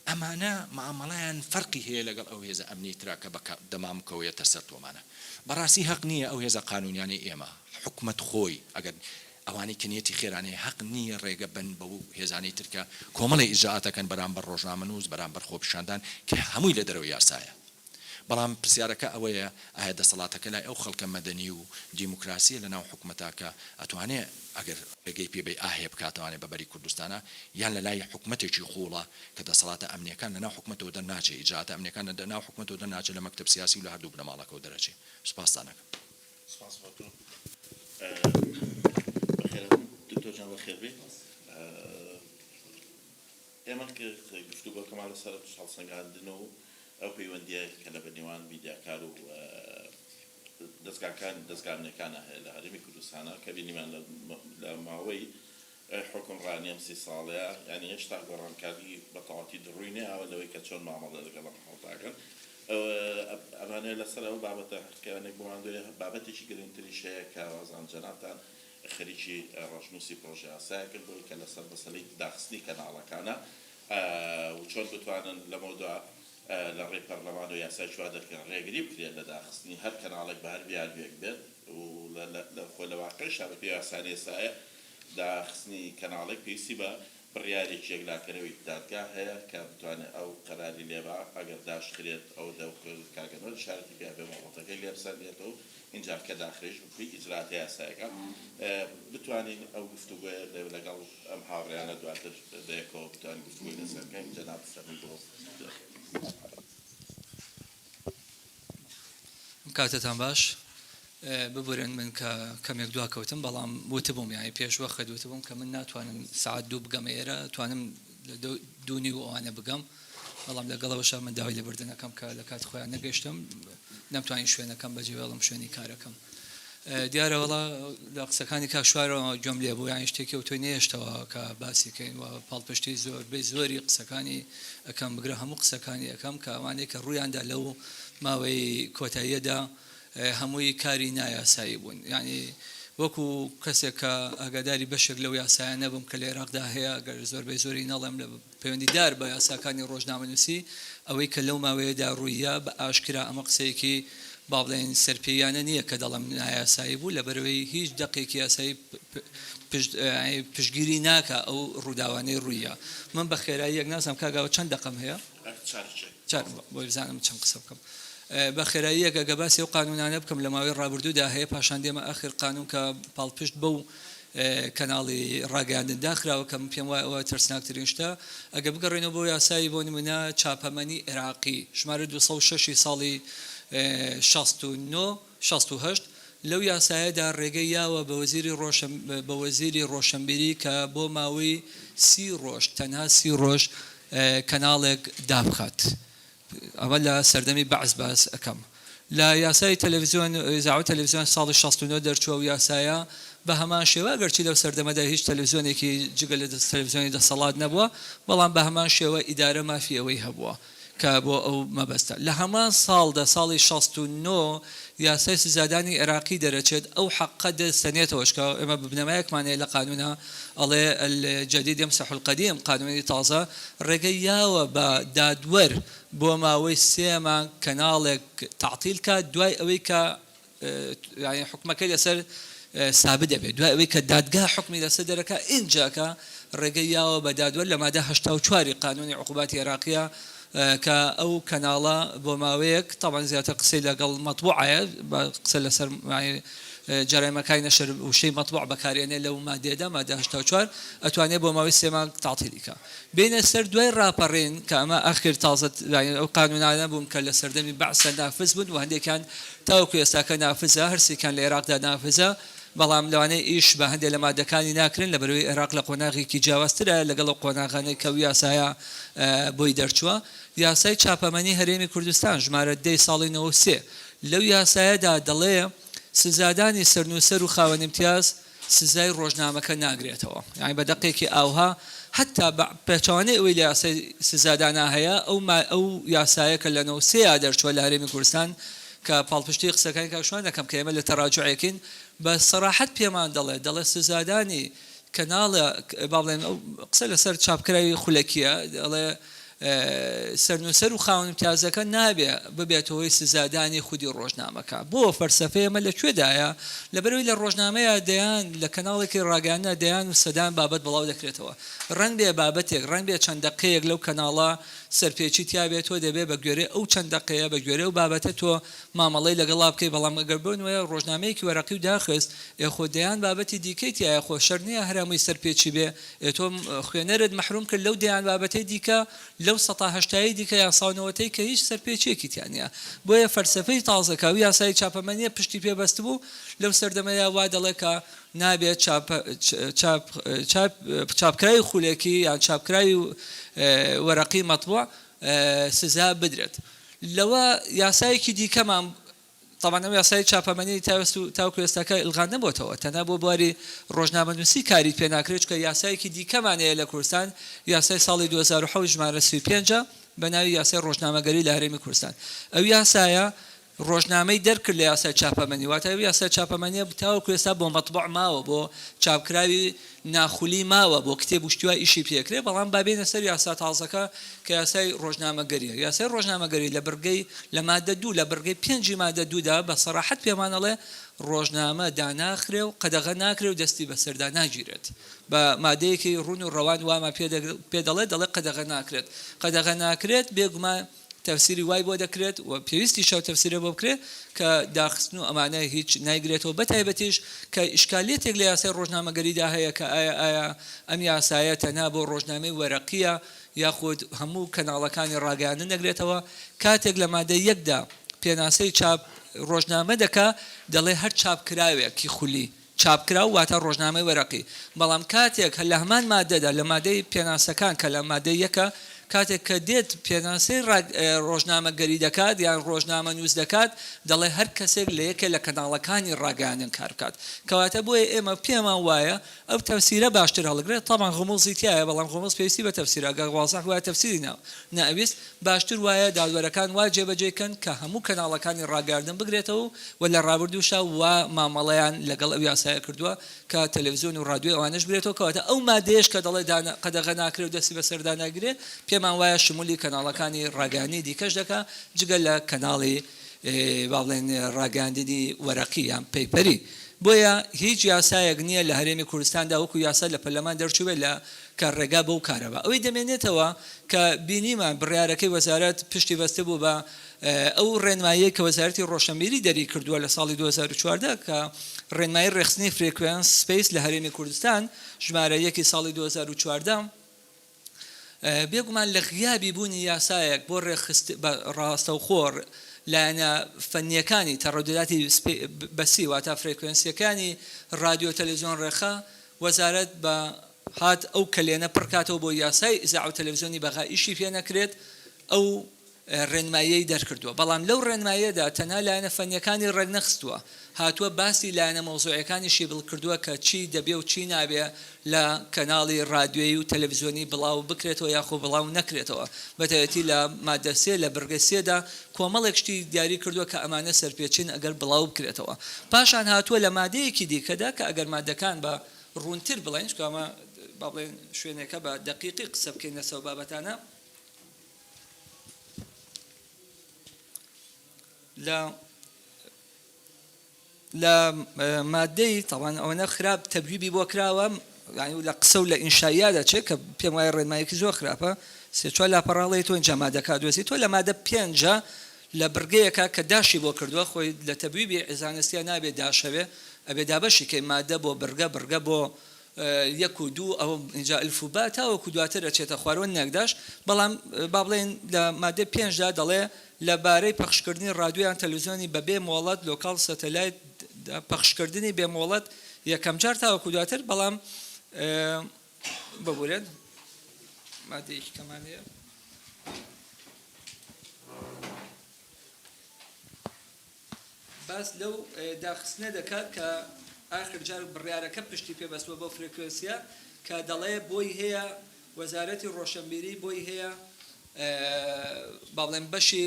S4: ئەمانە معامەڵەیان فەرقی هەیە لەگەڵ ئەو هێزە ئەمنی ترا کە دەمامکەوەیەتە سەر تۆمانە بەڕاستی حەق نییە ئەو هێزە قانونیانی ئێمە حکومەت خۆی ئەگەر ئەوانەی کەنیەتی خێرانەیە حەق نییە ڕێگە بن بە هێزانی ترکە کۆمەڵی ئیجراعاتەکەن بەرامبەر ڕۆژنامەنووس بەرامبەر خۆپیشاندان کە هەمووی لە دەرەوەی یاسایە بەڵام پرسیارەکە ئەوەیە ئایا دەسەڵاتەکە لای ئەو خەڵکە مەدەنی و دیموکراسی لەناو حکومەتاکە ئەتوانێت ئەگەر ڕێگەی پێبێ ئاهەیە بکاتوانێت بەبەری کوردستانە یان لە لای حکومەتێکی خوڵە کە دەسەڵاتە ئەمنیەکان لەناو حکومەتەوە دەرناچێت ئیجراعاتە ئەمنیەکان لەناو حکومەتەوە دەرناچێت لە مەکتەب سیاسی و لە هەردوو بنەماڵەکەەوە دەرەچێت سوپاسدانەکەم
S3: سپاس بۆ تۆ بەخێر دکتۆر جان بەخێر بێ ئێمە گفتوگۆکەمان لەسەر هەڵسەنگاندن و ئەو پەیوەندیە کە لە بەنێوان میدیاکار و دەستگاکانەکانە هەیە لە هەرێمی کوردستانە کە بینیمان لە ماوەی حکمڕانیەم 30 ساڵەیە یعنی هێشتا گۆڕانکاری بەتەواوی دڕووی نەیەوە لەوەی کە چۆن مامەڵە لەگەڵ هەڵتاکەن ئەمانەیە لەسەر ئەو بابەتە هەرکەوانێک بۆماندوێ بابەتێکی گرنگتریش هەیە کە وازان جەنابتان خەریکی ڕەشنووسی پرۆژە یاسایەکرد بۆی کە لەسەر بەسەرەی داخستنی کەناڵەکانە و چۆن بتوانن لەمەوەدا لە ڕێی پەرلەمان و یاسای چوا دەکەن ڕێگری بکرێت لە داخستنی هەر کەناڵێک بە هەر بیانوێک بێت و خۆ لە واقعیشا بە پێی یاسای ئێستایە داخستنی کەناڵێک پێویستی بە بڕیارێکی یەکلاکەرەوەی دادگا هەیە کە بتوانێت ئەو قەراری لێبا ئەگەر داشخرێت ئەو کارگەنەوە شارەتی پێ بێ مەڵەتەکەی لێبسەرێتەوە اینجا کە داخلش بکوی ئیجراتی یاسایەکە بتوانین ئەو گفتوگوۆیە لەگەڵ ئەم هاوڕێیانە دواتر بەیەکەوە بتوانین گفتوگوی لەسەرکەین جەناب فەرمی بۆ
S5: کاتتان باش ببورن من کە کەمێک دواکەوتم بەڵام وتبووم یانی پێشوە خەدوتبووم کە من ناتوانم سعات 2 بگەم ئێرە توانم دوونی و ئەوانە بگەم بەڵام لەگەڵەوەشە من داوای لێبوردنەکەم کە لە کات خۆیان نەگەشتم نەمتوانین شوێنەکەم بەجێوێڵم شوێنی کارەکەم دیارە وڵا لە قسەکانی کاشوارەوە گوێم لێ بوو یانی شتێکی و تۆی نێشتەوە کە باسیکەین و پاڵپشتی زۆری قسەکانی ئەەکەم بگرە هەموو قسەکانی ئەەکەم کە ئەوانەیە کە ڕوویاندا لەو ماوەی کۆتاییەدا هەمووی کاری نایاسایی بوون یعنی وەکو کەسێک کە ئاگاداری بەشێک لەو یاسایە نەبووم کە لە عێراقدا هەیە گەر زۆربەی زۆری نەڵێم لە پەیوەندیدار بە یاساکانی ڕۆژنامەنووسی ئەوەی کە لەو ماوەیەدا ڕوویە بە ئاشکرا ئەمە قسەیەکی با بڵێن سەرپێیانە نییە کە دەڵم نایاسایی بوو لەبەرەوەی هیچ دەقێکی یاسایی پشتگیری ناکە ئەو ڕووداوانەی ڕوویە من بە خێرایی یەک نازانم کاگاوە چەند دەقەم هەیە بۆ بزانم چەند قسە بکەم بە خێرایی ئەگە باسی ئەو قانونانە بکەم لە ماوەی ڕابردوودا هەیە پاشان دێمە ئاخر قانون کە پاڵپشت بەو کەناڵی ڕاگەاندن داخراوە کەم پێم وایە ئەوە ترسناکترین شتە ئەگە بگەڕێنەوە بۆ یاسایی بۆ نمونە چاپەمەنی عێراقی ژمارە 206 ساڵی 68 لەو یاسایەدا ڕێگەی یاوە بە وەزیری ڕۆشنبیری کە بۆ ماوەی 30 ڕۆژ تەنها 30 ڕۆژ کەناڵێک دابخات ئەمە لە سەردەمی بەعز باس ئەەکەم لە یاسای تەلەڤیزیۆن ئیزاعەت تەلەڤیزیۆن ساڵی 69 دەرچووە و یاسایە بە هەمان شێوە گەرچی لەو سەردەمەدا هیچ تەلەڤیزیۆنێکی جگە لە تەلەڤیزیۆنی دەسەڵات نەبووە بەڵام بە هەمان شێوە ئیدارە مافی ئەوەی هەبووە کە بۆ ئەو مەبەستە لە هەمان ساڵدا ساڵی 69 یاسای سزادانی عێراقی دەرەچێت ئەو حەقە دەستێنێتەوە شکە ئێمە ببنەمایەکمانەیە لە قانونە ئەڵێ الجدید يمسح القديم قانونی تازە ڕێگەی یاوە بە دادوەر بۆ ماوەی 3 مانگ کەناڵێک تعتیل کات دوای ئەوەی کە حکومەکەی لەسەر سابت دەبێت دوای ئەوەی کە دادگا حکمی لەسەر دەرەکە ئینجاکە ڕێگەی یاوە بە دادوەر لە مادە 84 قانونی عقوباتی عێراقیە کە ئەو کەناڵە بۆ ماوەیەک تاوان زیاتر قسەی لەگەڵ مەطبوعایە بە قسە لەسەر جەرایمەکانی نەشر وشەی مەطبوع بەکارێنێ لەو مادێدا مادە 84 ئەتوانێت بۆ ماوەی 3 مانگ تعتیلیکە بینە سەر دوای ڕاپەڕین کە ئەمە ئاخر تازە ئەو قانونانە بوون کە لە سەردەمی بەعسە نافز بوون و هەندێکیان تاوەکو ئێستاکە نافزە هەرسێکیان لە عێراقدا نافزە بەڵام لەوانەیە ئیش بە هەندێک لە مادەکانی ناکرێن لە بەروی عێراق لە قۆناغێکی جیاوازترە لەگەڵ قۆناغانەی کە یاسایە بۆی دەرچووە یاسای چاپەمەنی هەرێمی کوردستان ژمارە 10 ساڵی 93 لەو یاسایەدا دەڵێ سزادانی سەرنووسەر و خاوەن امتیاز سزای ڕۆژنامەکە ناگرێتەوە یعنی بە دەقێکی ئاوها حتا پێچوانەی ئەوەی لە یاسای سزادانە هەیە ئەو یاسایە کە لە 93 دەرچووە لە هەرێمی کوردستان کە پاڵپشتی قسەکانی کاشوان دەکەم کە ئێمە لە تەراجوعێکین بە سەراحەت پێمان دەڵێ سزادانی کەناڵە با بڵێن قسە لەسەر چاپکراوی خولەکیە دەڵێ سەرنووسەر و خاوەن امتیازەکە نابێ ببێتەوەی سزادانی خودی ڕۆژنامەکە بۆ فەرسەفەیە ئەمە لەکوێدایە لەبەرەوەی لە ڕۆژنامەیە دەیان لە کەناڵێکی ڕاگەاندنە دەیان و سەدان بابەت بڵاو دەکرێتەوە ڕەنگ بێ بابەتێک ڕەنگ بێ چەند دەقەیەک لەو کەناڵە سەرپێچی تیابێتەوە دەبێ بە گوێرەی ئەو چەند دەقەیە بە گوێرە و بابەتە تۆ مامەڵەی لەگەڵا بکەی بەڵام ئەگەر بنوێ ڕۆژنامەیەکی وەرەقی و داخست خۆ دەیان بابەتی دیکەی تایە خۆ شەر نییە هەرامووی سەرپێچی بێ تۆ خوێنەرت مەحروم کرد لەو دەیان بابەتەی دیکە لەو لەو 1970 دیکە یاساونەوەتەی کە هیچ سەرپێچێکی تیانە بۆیە فەرسەفەی تازەکە و یاسای چاپەمەنیە پشتی پێبەست بوو لەو سەردەمەیە وا دەڵێ کە نابێت چاپکراوی خولێکی یان چاپکراوی وەرەقی مەطبوع سزا بدرێت لەوە یاسایەکی دیکەمان طبعا ئەم یاسای چاپەمەنی تاوەکو ئێستاکە ئیلغا نەبووەتەوە تەنها بۆ بواری ڕۆژنامەنووسی کاری پێ ناکرێت کە یاسایەکی دیکەمانەیە لە کوردستان یاسای ساڵی 2007 ژمارە 35 بە ناوی یاسای ڕۆژنامەگەری لە هەرێمی کوردستان ئەو یاسایە ڕۆژنامەی دەرکرد لە یاسای چاپەمەنی واتە یاسای چاپەمەنیە تاوەکو ئێستا بۆ مەطبوع ماوە بۆ چاپکراوی ناخولی ماوە بۆ کتێب و شتووە ئیشی پێکرێ بەڵام بابێنە سەر یاسا تازەکە کە یاسای ڕۆژنامەگەریە یاسای ڕۆژنامەگەری لە بەرگەی لە مادە 2 لە بەرگەی 5 مادە 2دا بە سەراحەت پێمانەڵێ ڕۆژنامە داناخرێ و قەدەغە ناکرێ و دەستی بەسەردا ناگیرێت بە مادەیەکی ڕون و ڕەوان وامە پێ دەڵێ قەدەغە ناکرێت قەدەغە ناکرێت بێگومان تەفسیری وای بۆ دەکرێت و پێویستی شەو تەفسیرە بۆ بکرێت کە داخستن و ئەمانە هیچ نایگرێتەوە بەتایبەتیش کە ئیشکالێتێک لە یاسای ڕۆژنامەگەریدا هەیە کە ئایا ئەم یاسایە تەنها بۆ ڕۆژنامەی وەرەقیە یاخود هەموو کەناڵەکانی ڕاگەیاندن دەگرێتەوە کاتێک لە مادە یەکدا پێناسەی چاپ ڕۆژنامە دەکا دەڵێ هەر چاپکراوێکی خولی چاپکرا و واتە ڕۆژنامەی وەرەقی بەڵام کاتێک لە هەمان مادەدا لە مادەی پێناسەکان کە لە مادەی یەکە کاتێک کە دێت پێناسەی ڕۆژنامەگەری دەکات یان ڕۆژنامە نووس دەکات دەڵێ هەر کەسێک لە یەکێ لە کەناڵەکانی ڕاگەیاندن کار بکات کەواتە بۆیە ئێمە پێمان وایە ئەو تەفسیرە باشتر هەڵگرێت تەمان غموزی تایە بەڵام غموز پێویستی بە تەفسیرە گە واضح وایە تەفسیری ناویست باشتر وایە دادوەرەکان وا جێبەجێکەن کە هەموو کەناڵەکانی ڕاگەاندن بگرێتەوە و لە ڕابردووشا وا مامەڵەیان لەگەڵ ئەو یاسایە کردووە کە تەلەڤیزیۆن و ڕادیۆ ئەوانەش بگرێتەوە کەواتە ئەو مادەیەش کە دەڵێ قەدەغە ناکرێت و دەستی بەسەردا ناگرێت پێمان وایە شمولی کەناڵەکانی ڕاگەیاندنی دیکەش دەکا جگە لە کەناڵی با بڵێن ڕاگەیاندنی وەرەقی یان پەیپەری بۆیە هیچ یاسایەک نییە لە هەرێمی کوردستاندا وەکو یاسا لە پەرلەمان دەرچووێت لە کارڕێگا بەو کارەوە ئەوەی دەمێنێتەوە کە بینیمان بڕیارەکەی وەزارەت پشتی بەستە بوو بە ئەو ڕێنماییە کە وەزارەتی ڕۆشنبیری دەری کردووە لە ساڵی 2014 کە ڕێنمایی ڕێخستنی فرێکوێنس سپیس لە هەرێمی کوردستان ژمارە 1 ساڵی 2014 بێگومان لە غیابی بوونی یاسایەک بۆ ڕاستەوخۆر لایەنە فەنیەکانی تەڕەدەداتی بەسی واتە فرێکوێنسیەکانی رادیۆ تەلەڤیزیۆن ڕێخە وەزارەت بە هات ئەو کلێنە پڕکاتەوە بۆ یاسای ئیزاع و تەلەڤیزیۆنی بەغا ئیشی پێ نەکرێت ئەو ڕێنماییەی دەرکردووە بەڵام لەو ڕێنماییەدا تەنها لایەنە فەنیەکانی ڕێک نەخستووە هاتووە باسی لایەنە مەوزوعەکانیشی بڵکردووە کە چی دەبێ و چی نابێ لە کەناڵی رادیۆیی و تەلەڤیزیۆنی بڵاو بکرێتەوە یاخۆ بڵاو نەکرێتەوە بەتایبەتی لە مادە 3 لە بەرگە 3دا کۆمەڵێک شتی دیاری کردووە کە ئەمانە سەرپێچین ئەگەر بڵاو بکرێتەوە پاشان هاتووە لە مادەیەکی دیکەدا کە ئەگەر مادەکان بە ڕوونتر بڵێن کامە با بڵێن شوێنەکە بە دقیقی قسە بکەین لەسەر بابەتانە لە مادەی تاوان ئەوەنە خراپ تەبویبی بۆ کراوە لە قسە و لە ئینشاییادا چێت کە پێم وایە ڕێنماییەکی زۆر خراپە سێ لا پەڕاڵی تۆ اینجا مادەکە دۆزی تۆ لە مادە 5 لە بڕگەیەکە کە داشی بۆ کردووە خۆی لە تەبویبی ئێزانستیە نابێت داشەوێ ئەبێ دابەشی کەی مادە بۆ بڕگە بۆ 1 و 2 ئەو اینجا ئەلفوبا تاوەکو دواتر ئەچێتە خوارەوە نەکداش بەڵام با بڵێن لە مادە 5دا دەڵێ لەبارەی پەخشکردنی رادیۆیان تەلەڤیزیۆنی بەبێ مۆڵەت لۆکاڵ سەتەلایت پەخشکردنی بێ مۆڵەت یەکەم جار تاوەکو دواتر بەڵام ببورێت مادەیەکی کەمانەیە باس لەو داخستنە دەکات کە ئاخر جار بڕیارەکە پشتی پێبەستوە بۆ فرێکوێنسیە کە دەڵێ بۆی هەیە وەزارەتی ڕۆشنبیری بۆی هەیە با بڵێن بەشی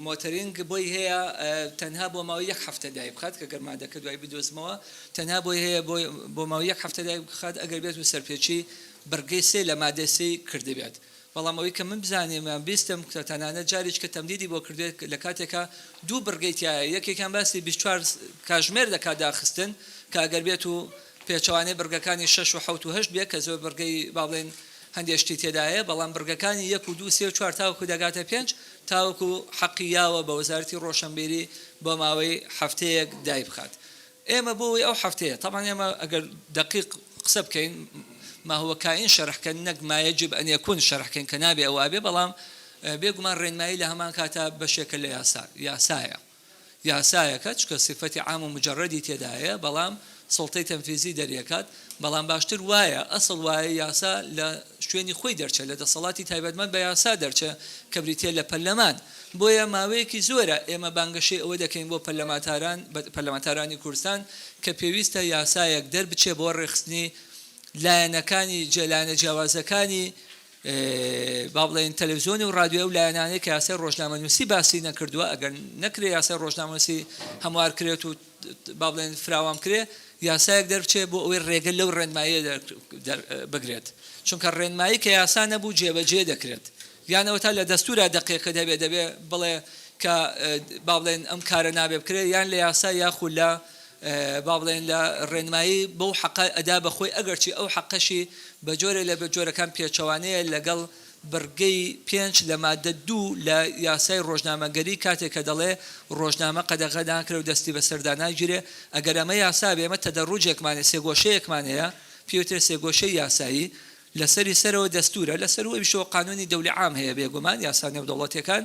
S5: مۆتەرینگ بۆی هەیە تەنها بۆ ماوەی 1 هەفتە دای بخات کە گەر مادەکە دوای بدۆزمەوە تەنها بۆی هەیە بۆ ماوەی 1 هەفتە دای بخات ئەگەر بێت و سەرپێچی بەرگەی 3 لە مادە 3 کردبێت بەڵام ئەوەی کە من بزانێم بیستم کە تەنانەت جاریش کە تەمدیدی بۆ کردێت لە کاتێکە 2 بەرگەی تایە یەکێکیان باسی 24 کاتژمێر دەکات داخستن کە ئەگەر بێت و پێچەوانەی بەرگەکانی 6 و 7 و 8 بێت کە زۆر بەرگەی با بڵێن هەندێشتی تێدایە بەڵام بڕگەکانی 1 و 2 3 و 4 تاوەکو دەگاتە 5 تاوەکو حەقییاوە بە وەزارەتی ڕۆشنبیری بۆ ماوەی هەفتەیەک دای بخات ئێمە بۆی ئەو هەفتەیە تاوان ئێمە ئەگەر دقیق قسە بکەین ما هو كائن شرحکە نەک ما يجب أن يكون شرحکەن کە نابێ ئەوابێ بەڵام بێگومان ڕێنمایی لە هەمان کاتە بەشێکە لە یاسایەکە چکە صفەتی عام و مجەڕەدی تێدایە بەڵام سڵتەی تەنفیزی دەریەکات بەڵام باشتر وایە ئەسڵ وایە یاسا لە شوێنی خۆی دەرچێت لە دەسەڵاتی تایبەتمەند بە یاسا دەرچێت کە بریتێ لە پەرلەمان بۆیە ماوەیەکی زۆرە ئێمە بانگەشەی ئەوە دەکەین بۆ پەرلەمانتارانی کوردستان کە پێویستە یاسایەک دەربچێ بۆ ڕێخستنی لایەنەکانی لایەنە جیاوازەکانی با بڵێن تەلەڤیزیۆنی و رادیۆ و لایەنانەی کە یاسای ڕۆژنامەنووسی باسی نەکردووە ئەگەر نەکرێ یاسای ڕۆژنامەنووسی هەموار کرێت و با بڵێن فراوام کرێ یاسایەک دەربچێ بۆ ئەوەی ڕێگە لەو ڕێنماییە بگرێت چونکە ڕێنمایی کە یاسا نەبوو جێبەجێ دەکرێت یانەوە تا لە دەستورە دەقیقە دەبێ بڵێ کە با بڵێن ئەم کارە نابێ بکرێت یان لە یاسا یاخود لە با بڵێن لە ڕێنمایی بەو حەقە ئەدا بەخۆی ئەگەرچی ئەو حەقەشی بە جۆرە لە بەجۆرەکان پێچەوانەیە لەگەڵ بەرگەی 5 لە مادە 2 لە یاسای ڕۆژنامەگەری کاتێک کە دەڵێ ڕۆژنامە قەدەغەدان کرێ و دەستی بە سەرداناگیرێ ئەگەر ئەمە یاسا بێ ئەمە تەدەڕوجێکمانێ سێگۆشەیەکمانەیە پێوترێ سێگۆشەی یاسایی لەسەری سەرەوە دەستورە لەسەر ئەویشەوە قانونی دەولی عام هەیە بێگومان یاسا نێودەوڵەتیەکان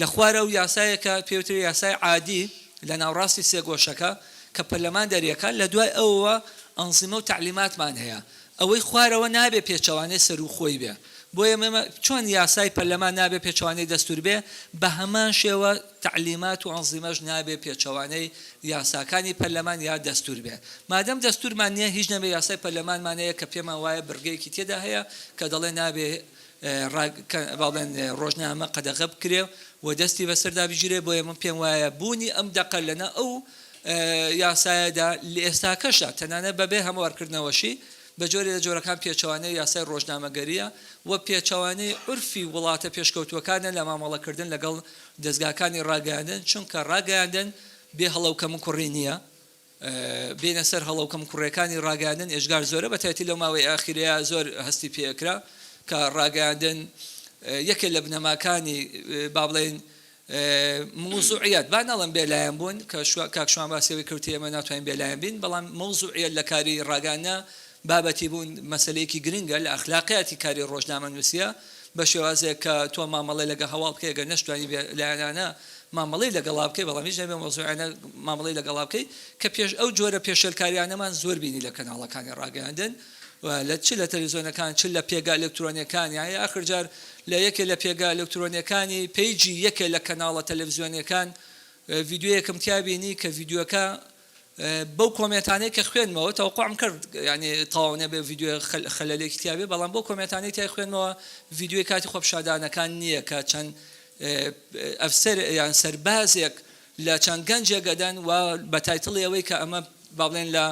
S5: لە خوارە و یاسایەکە پێوترێ یاسای عادی لە ناوڕاستی سێگۆشەکە کە پەرلەمان دەریەکان لە دوای ئەوەوە ئەنزیمە و تعلیماتمان هەیە ئەوەی خوارەوە نابێ پێچەوانەی سەر و خۆی بێ بۆیە چۆن یاسای پەرلەمان نابێ پێچەوانەی دەستور بێ بە هەمان شێوە تعلیمات و ئەنزیمەش نابێ پێچەوانەی یاساکانی پەرلەمان یا دەستور بێ مادەم دەستورمان نییە هیچ نەبێ یاسای پەرلەمانمانەیە کە پێمان وایە بڕگەیەکی تێدا هەیە کە دەڵێ نابێ باڵێن ڕۆژنامە قەدەغە بکرێ و دەستی بەسەردا بگیرێ بۆیە من پێم وایە بوونی ئەم دەقەل لەنە ئەو یاسایەدا لە ئێستاکەشە تەنانە بەبێ هەموارکردنەوەشی بە جۆرە لە جۆرەکان پێچەوانەی یاسای ڕۆژنامەگەریە و پێچەوانەی عورفی وڵاتە پێشکەوتوەکانە لە مامەڵەکردن لەگەڵ دەستگاکانی ڕاگەاندن چونکە ڕاگەاندن بێ هەڵەوکەم کوڕی نییە بێنە سەر هەڵەوکەم کوڕەکانی ڕاگەاندن ئێژگار زۆرە بەتایبەتی لەو ماوەی ئاخیرەیە زۆر هەستی پێکرا کە ڕاگەاندن یەکێک لە بنەماکانی با بڵێن موضوعیت با نەڵم بێلایەن بوون کە کاکشوان باسیەوەی کردی ئێمە ناتوانین بێلایەن بین بەڵام موضوعیت لە کاری ڕاگەاندنە بابەتی بوون مەسەلەیەکی گرنگە لە ئەخلاقیاتی کاری ڕۆژنامەنووسیە بە شێوازێک کە تۆ مامەڵی لەگە هەواڵ بکەی ئەگەر نەشتوانی لایەنانە مامەڵی لەگەڵا بکەی بەڵام هیچ نەبێ مۆزوعانە مامەڵی لەگەڵا بکەی کە پێش ئەو جۆرە پێشێلکاریانەمان زۆر بینی لە کەناڵەکانی ڕاگەاندن لە چ لە تەلەڤیزیۆنەکان چ لە پێگا ئەلکترۆنیەکانی یا ئاخر جار لە یەکێک لە پێگا ئەلکترۆنیەکانی پیجی یەکێک لە کەناڵە تەلەڤیزیۆنیەکان ڤیدیۆیەکم تیابینی کە ڤیدیۆکە بەو کۆمنتانەی کە خوێنمەوە تەوقعم کرد یعنی تەواو نەبێ ڤیدیۆ خەلەلێکی تیابێ بەڵام بۆ کۆمنتانەی تای خوێنمەوە ڤیدیۆی کاتی خۆپشادانەکان نییە کە چەند ئەفسەر یان سەربازێک لە چەند گەنجێگەدەن و بە تایتڵی ئەوەی کە ئەمە با بڵێن لە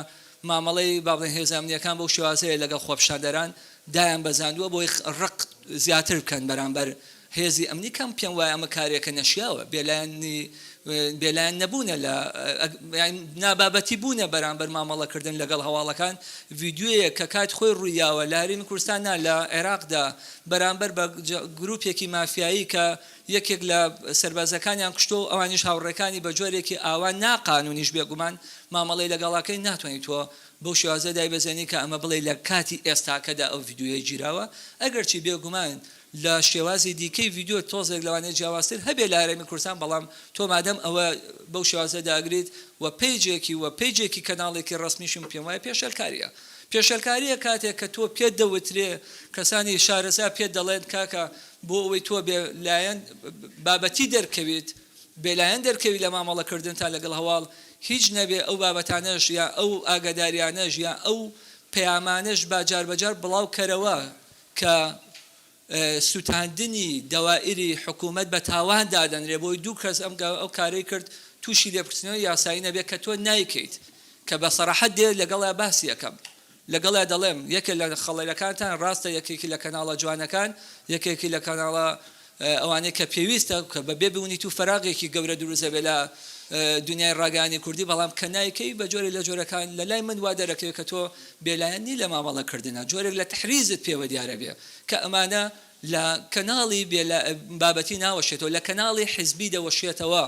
S5: مامەڵەی با بڵێن هێزە ئەمنیەکان بەو شێوازەیە لەگەڵ خۆپشاندەران دایان بەزاندووە بۆی ڕق زیاتر بکەن بەرامبەر هێزی ئەمنی کەم پێم وایە ئەمە کارێکە نەشیاوە بێلایەن نەبوونە لە نابابەتی بوونە بەرامبەر مامەڵەکردن لەگەڵ هەواڵەکان ڤیدیۆیە کە کات خۆی ڕوویاوە لە هەرێمی کوردستانە لە عێراقدا بەرامبەر بە گروپێکی مافیایی کە یەکێک لە سەربازەکانیان کشتۆ و ئەوانیش هاوڕێکانی بە جۆرێکی ئاوان ناقانونیش بێگومان مامەڵەی لەگەڵاکەی ناتوانیت تۆ بەو شێوازە دایبەزێنی کە ئەمە بڵێ لە کاتی ئێستاکەدا ئەو ڤیدیۆی گیراوە ئەگەرچی بێگومان لە شێوازی دیکەی ڤیدیۆ تۆزێک لەوانەیە جیاوازتر هەبێ لە هەرێمی کوردستان بەڵام تۆ مادەم ئەوە بەو شێوازە داگریت و پیجێکی کەناڵێکی ڕسمیشم پێم وایە پێشەلکاریە کاتێک کە تۆ پێت دەوترێ کەسانی شارەزا پێت دەڵێن کاکە بۆ ئەوەی تۆ بێلایەن بابەتی دەرکەویت بێلایەن دەرکەوی لە مامەڵەکردن تا لەگەڵ هەواڵ هیچ نەبێ ئەو بابەتانەش یا ئەو ئاگاداریانەش یا ئەو پەیامانەش باجار بەجار بڵاو کەرەوە کە سوتاندنی دەوائری حکوومەت بە تاوان دادەنرێ بۆی دوو کەس ئەو کارەی کرد تووشی لێبکردنەوەی یاسایی نەبێت کە تۆ نایکەیت کە بە سەراحەت دێ لەگەڵا باسی یەکەم لەگەڵا دەڵێم یەکێک لە خەڵەکانتان ڕاستە یەکێکی لە کەناڵە جوانەکان یەکێکی لە کەناڵە ئەوانەیە کە پێویستە کە بەبێ بوونیت و فەراغێکی گەورە دروزە بێ لە دنیای ڕاگەانی کوردی بەڵام کە نایکەی بە جۆرێک لە جۆرەکان لە لای من وا دەرەکەوێت کە تۆ بێلایەنی لە مامەڵەکردنە جۆرێک لە تحریزت پێوە دیارە بێ کە ئەمانە لە کەناڵی بابەتی ناوەشێتەوە لە کەناڵی حیزبی دەوەشێتەوە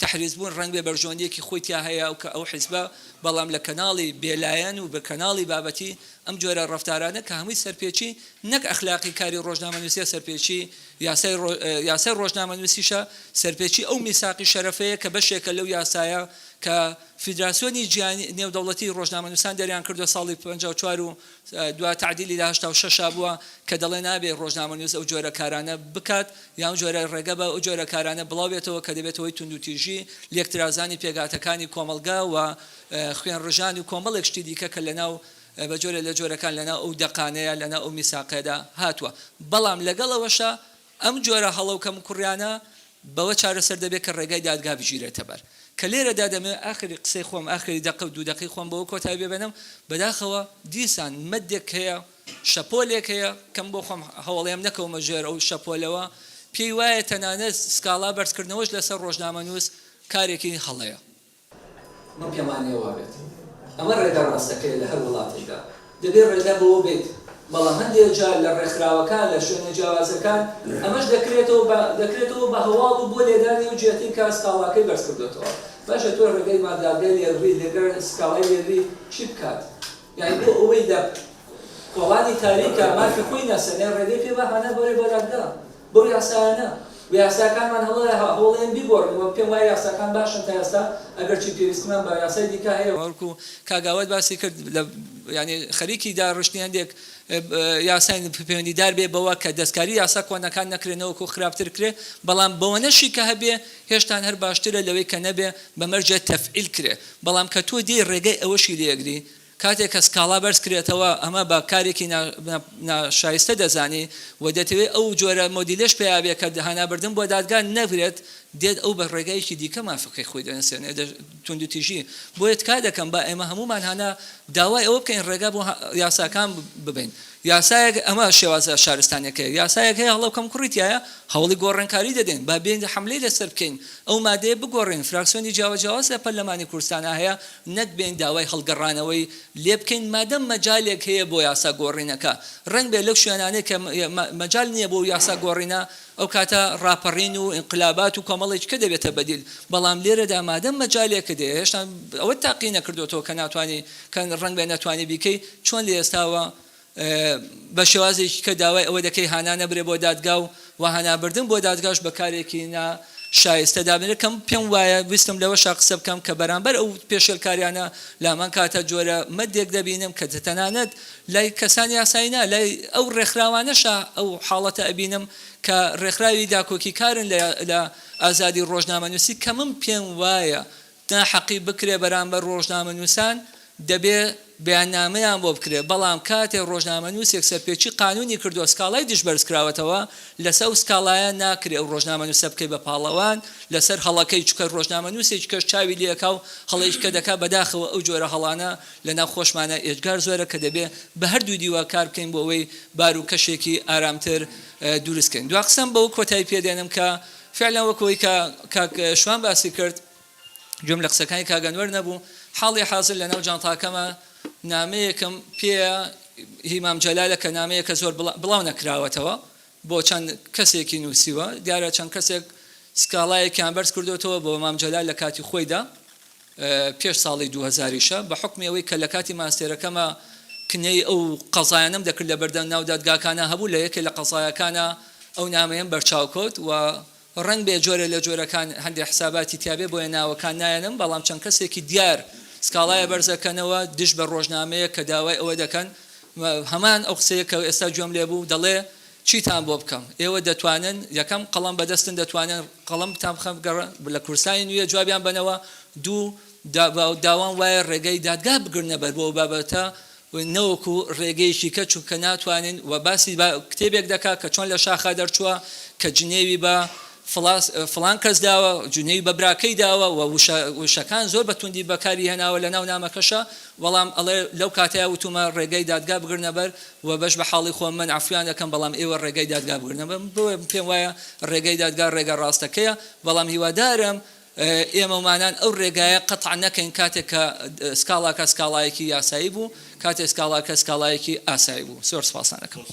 S5: تحریز بوون ڕنگ بێ بەرژۆندێکی خۆی تیا هەیە و کە ئەو حیزبە بەڵام لە کەناڵی بێلایەن و بە کەناڵی بابەتی ئەم جۆرە ڕەفتارانە کە هەمووی سەرپێچی نەک ئەخلاقی کاری ڕۆژنامەنووسیە سەرپێچی یاسای ڕۆژنامەنووسیشە سەرپێچی ئەو میساقی شەرەفەیە کە بەشێکە لەو یاسایە کە فیدراسیۆنی جیهانی نێودەوڵەتی ڕۆژنامەنووسان دەریان کردو ساڵی 54 و دوا تعدیلی لە 86 بووە کە دەڵێ نابێت ڕۆژنامەنووس ئەو جۆرە کارانە بکات یان جۆرە ڕێگە بە ئەو جۆرە کارانە بڵاوێتەوە کە دەبێتەوەی توندوتیژی لێکترازانی پێگاتەکانی کۆمەلگا و خوێن ڕژانی و کۆمەڵێک شتی دیکە کە لەناو بە جۆرە لە جۆرەکان لەناو ئەو دەقانەیە لەناو ئەو میساقەدا هاتووە بەڵام لەگەڵەوەشە ئەم جۆرە هەڵەوکەم کوڕیانە بەوە چارەسەر دەبێت کە ڕێگای دادگا بژیرێتە بەر کە لێرەدا دەمێت ئاخری قسەی خۆم ئاخری دەقە و 2 دقی خۆم بەوە کۆتایی بێنم بەداخەوە دیسان مەدێک هەیە شەپۆلێک هەیە کەم بۆ خۆم هەوڵێم نەکەومە ژێر ئەو شەپۆلەوە پێی وایە تەنانەت سکاڵا بەرزکردنەوەش لەسەر ڕۆژنامەنووس کارێکی هەڵەیە من پێمانەوە بێت ئەمە ڕێگا ڕاستەکەی لە هەر وڵاتێکدا دەبێت ڕێگا بەوە بێت بەڵام هەندێک جار لە ڕێکخراوەکان لە شوێنە جیاوازەکان ئەمەش دەکرێتەوە بە هەواڵ و بۆ لێدانی و جێتی کە سکاڵاکەی بەرز کردوێتەوە باشە تۆ ڕێگەی ماداگەی لێڕی لەگەر سکاڵای لێڕی چی بکات یعنی بۆ ئەوەی کۆڵانی تاریکە مافی خۆی نەسەنێ ڕێگەی پێ بەهانە بۆرێ بۆ دادگا بۆ یاسایانە و یاساکانمان هەوڵێن بیگۆڕنەوە پێم وایە یاساکان باشن تا ئێستا ئەگەر چی پێویستمان بە یاسای دیکە هەیە وەرکو کاگاوت باسی کرد ینی خەریکی داڕشتنیاندێک یاسای پەیوەندیدار بێ بەوە کە دەستکاری یاسا کۆنەکان نەکرێنەوە و خراپتر کرێ بەڵام بەوەنەشی کە هەبێ هێشتان هەر باشترە لەوەی کە نەبێ بەمەرجە تەفعیل کرێ بەڵام کە تۆ دی ڕێگەی ئەوەشی لێگری کاتێک کە سکاڵا بەرز کرێتەوە ئەمە بە کارێکی ناشایستە دەزانی و دەتەوێت ئەو جۆرە مۆدیلش پێیابێ کە هەنابردن بۆ دادگا نەبرێت دێت ئەو بە ڕێگایکی دیکە مافقی خۆی دەنسێنێ توندوتیژی بۆیە کا دەکەم بە ئێمە هەمومان هەنا داوای ئەوە بکەین ڕێگا بۆ یاساکان ببین یاسایەک ئەمە شێوازە شارستانەکە یاسایەک هەیە هەڵەوکەم کوڕیتایە هەوڵی گۆڕانکاری دەدەین با بێن حملەی لەسەر بکەین ئەو مادەیە بگۆڕین فراکسیۆنی جیاواز لە پەرلەمانی کوردستانە هەیە نەک بێن داوای هەڵگەڕانەوەی لێ بکەین مادەم مەجالێک هەیە بۆ یاسا گۆڕینەکە ڕەنگ بێ لەو شوێنانەیە کە مەجال نییە بۆ یاسا گۆڕینە ئەو کاتە ڕاپەڕین و ئینقلابات و کۆمەڵێک کە دەبێتە بەدیل بەڵام لێرەدا مادەم مەجالێکە دێ هێشتا ئەوە تاقی نەکردوێتەوە کە ناتوانانی کە ڕەنگ بێ ناتوانانی بیکەی چۆن لە ئێستاوە بە شێوازێکی کە داوای ئەوە دەکەی هانا نەبرێ بۆ دادگا و هەنابردن بۆ دادگاش بەکارێکی شایستە دابنێت کەم پێم وایە ویستم لەوە قسە بکەم کە بەرامبەر ئەو پێشێلکاریانە لامان کاتە جۆرە مەدێک دەبینم کە تەنانەت لای کەسانی یاسایینا لای ئەو ڕێکخراوانەشە ئەو حاڵەتە ئەبینم کە ڕێکخراوی داکۆکی کارن لە ئازادی ڕۆژنامەنووسی کە من پێم وایە ناحەقی بکرێ بەرامبەر ڕۆژنامەنووسان دەبێ بەیاننامەیان بۆ بکرێ بەڵام کاتێ ڕۆژنامەنووسێک سەرپێچی قانونی کردو سکاڵای دیش بەرز کراوەتەوە لەسەر ئەو سکاڵایە ناکرێ ئەو ڕۆژنامەنووسە بکەی بە پاڵەوان لەسەر هەڵەکەی چکە ڕۆژنامەنووسێک کەش چاوی لێکا و هەڵەیش کە دەکا بەداخەوە ئەو جۆرە هەڵانە لە ناو خۆشمانە ئێجگار زۆرە کە دەبێ بە هەردوو دیوە کار بکەین بۆ ئەوەی بار و کەشێکی ئارامتر دروستکەین دو قسەم بەو کۆتایی پێدێنم کە فعلا وەکەوەی کە شوان باسی کرد جملە قسەکانی کاگەنوەر نەبوو حاڵی حاضر لە ناو جانتاکەمە نامەیەکم پێ هیمام جەلالە کە نامەیەکە زۆر بڵاو نەکراوەتەوە بۆ چەند کەسێکی نووسیوە دیارە چەند کەسێک سکاڵایەکیان بەرز کردوێتەوە بۆ هیمام جەلال لە کاتی خۆیدا پێش ساڵی 2000شە بە حکمی ئەوەی کە لە کاتی ماستێرەکەمە کنەی ئەو قەزایانم دەکرد لە بەردەم ناو دادگاکانە هەبوو لە یەکێ لە قەزایەکانە ئەو نامەیەم بەرچاوکەوت و ڕەنگ بێ جۆرە لە جۆرەکان هەندێک حساباتی تیابێ بۆیە ناوەکان نایەنم بەڵام چەند کەسێکی دیار سکاڵایە بەرزەکەنەوە دش بە ڕۆژنامەیە کە داوای ئەوە دەکەن هەمان ئەو قسەیە کە ئێستا گوێم لێ بوو دەڵێ چیتان بۆ بکەم ئێوە دەتوانن یەکەم قەڵەم بەدەستن دەتوانن قەڵەم بتان بخەم لە کورسانی نوێ جوابیان بنەوە دوو داوام وایە ڕێگەی دادگا بگرنە بەر بۆ بابەتە نەوەکو ڕێگەیشی کە چونکە ناتوانین و باسی کتێبێک دەکات کە چۆن لە شاخە دەرچووە کە جنێوی بە فلان کەس داوە جونەی بە براکەی داوە و وشەکان زۆر بەتوندی بەکاری هێناوە لە ناو نامەکەشە وەڵام ئەڵێ لەو کاتەیە وتومە ڕێگەی دادگا بگرنە بەر و بەش بە حاڵی خۆم من عفویان دەکەم بەڵام ئێوە ڕێگەی دادگا بگرنە بەر پێم وایە ڕێگەی دادگا ڕێگە ڕاستەکەیە بەڵام هیوادارم ئێمەمانان ئەو ڕێگایە قەتع نەکەین کاتێک کە سکاڵاکە سکاڵایەکی یاسایی بوو کاتێک سکاڵاکە سکاڵایەکی ئاسایی بوو زۆر سپاسانەکەم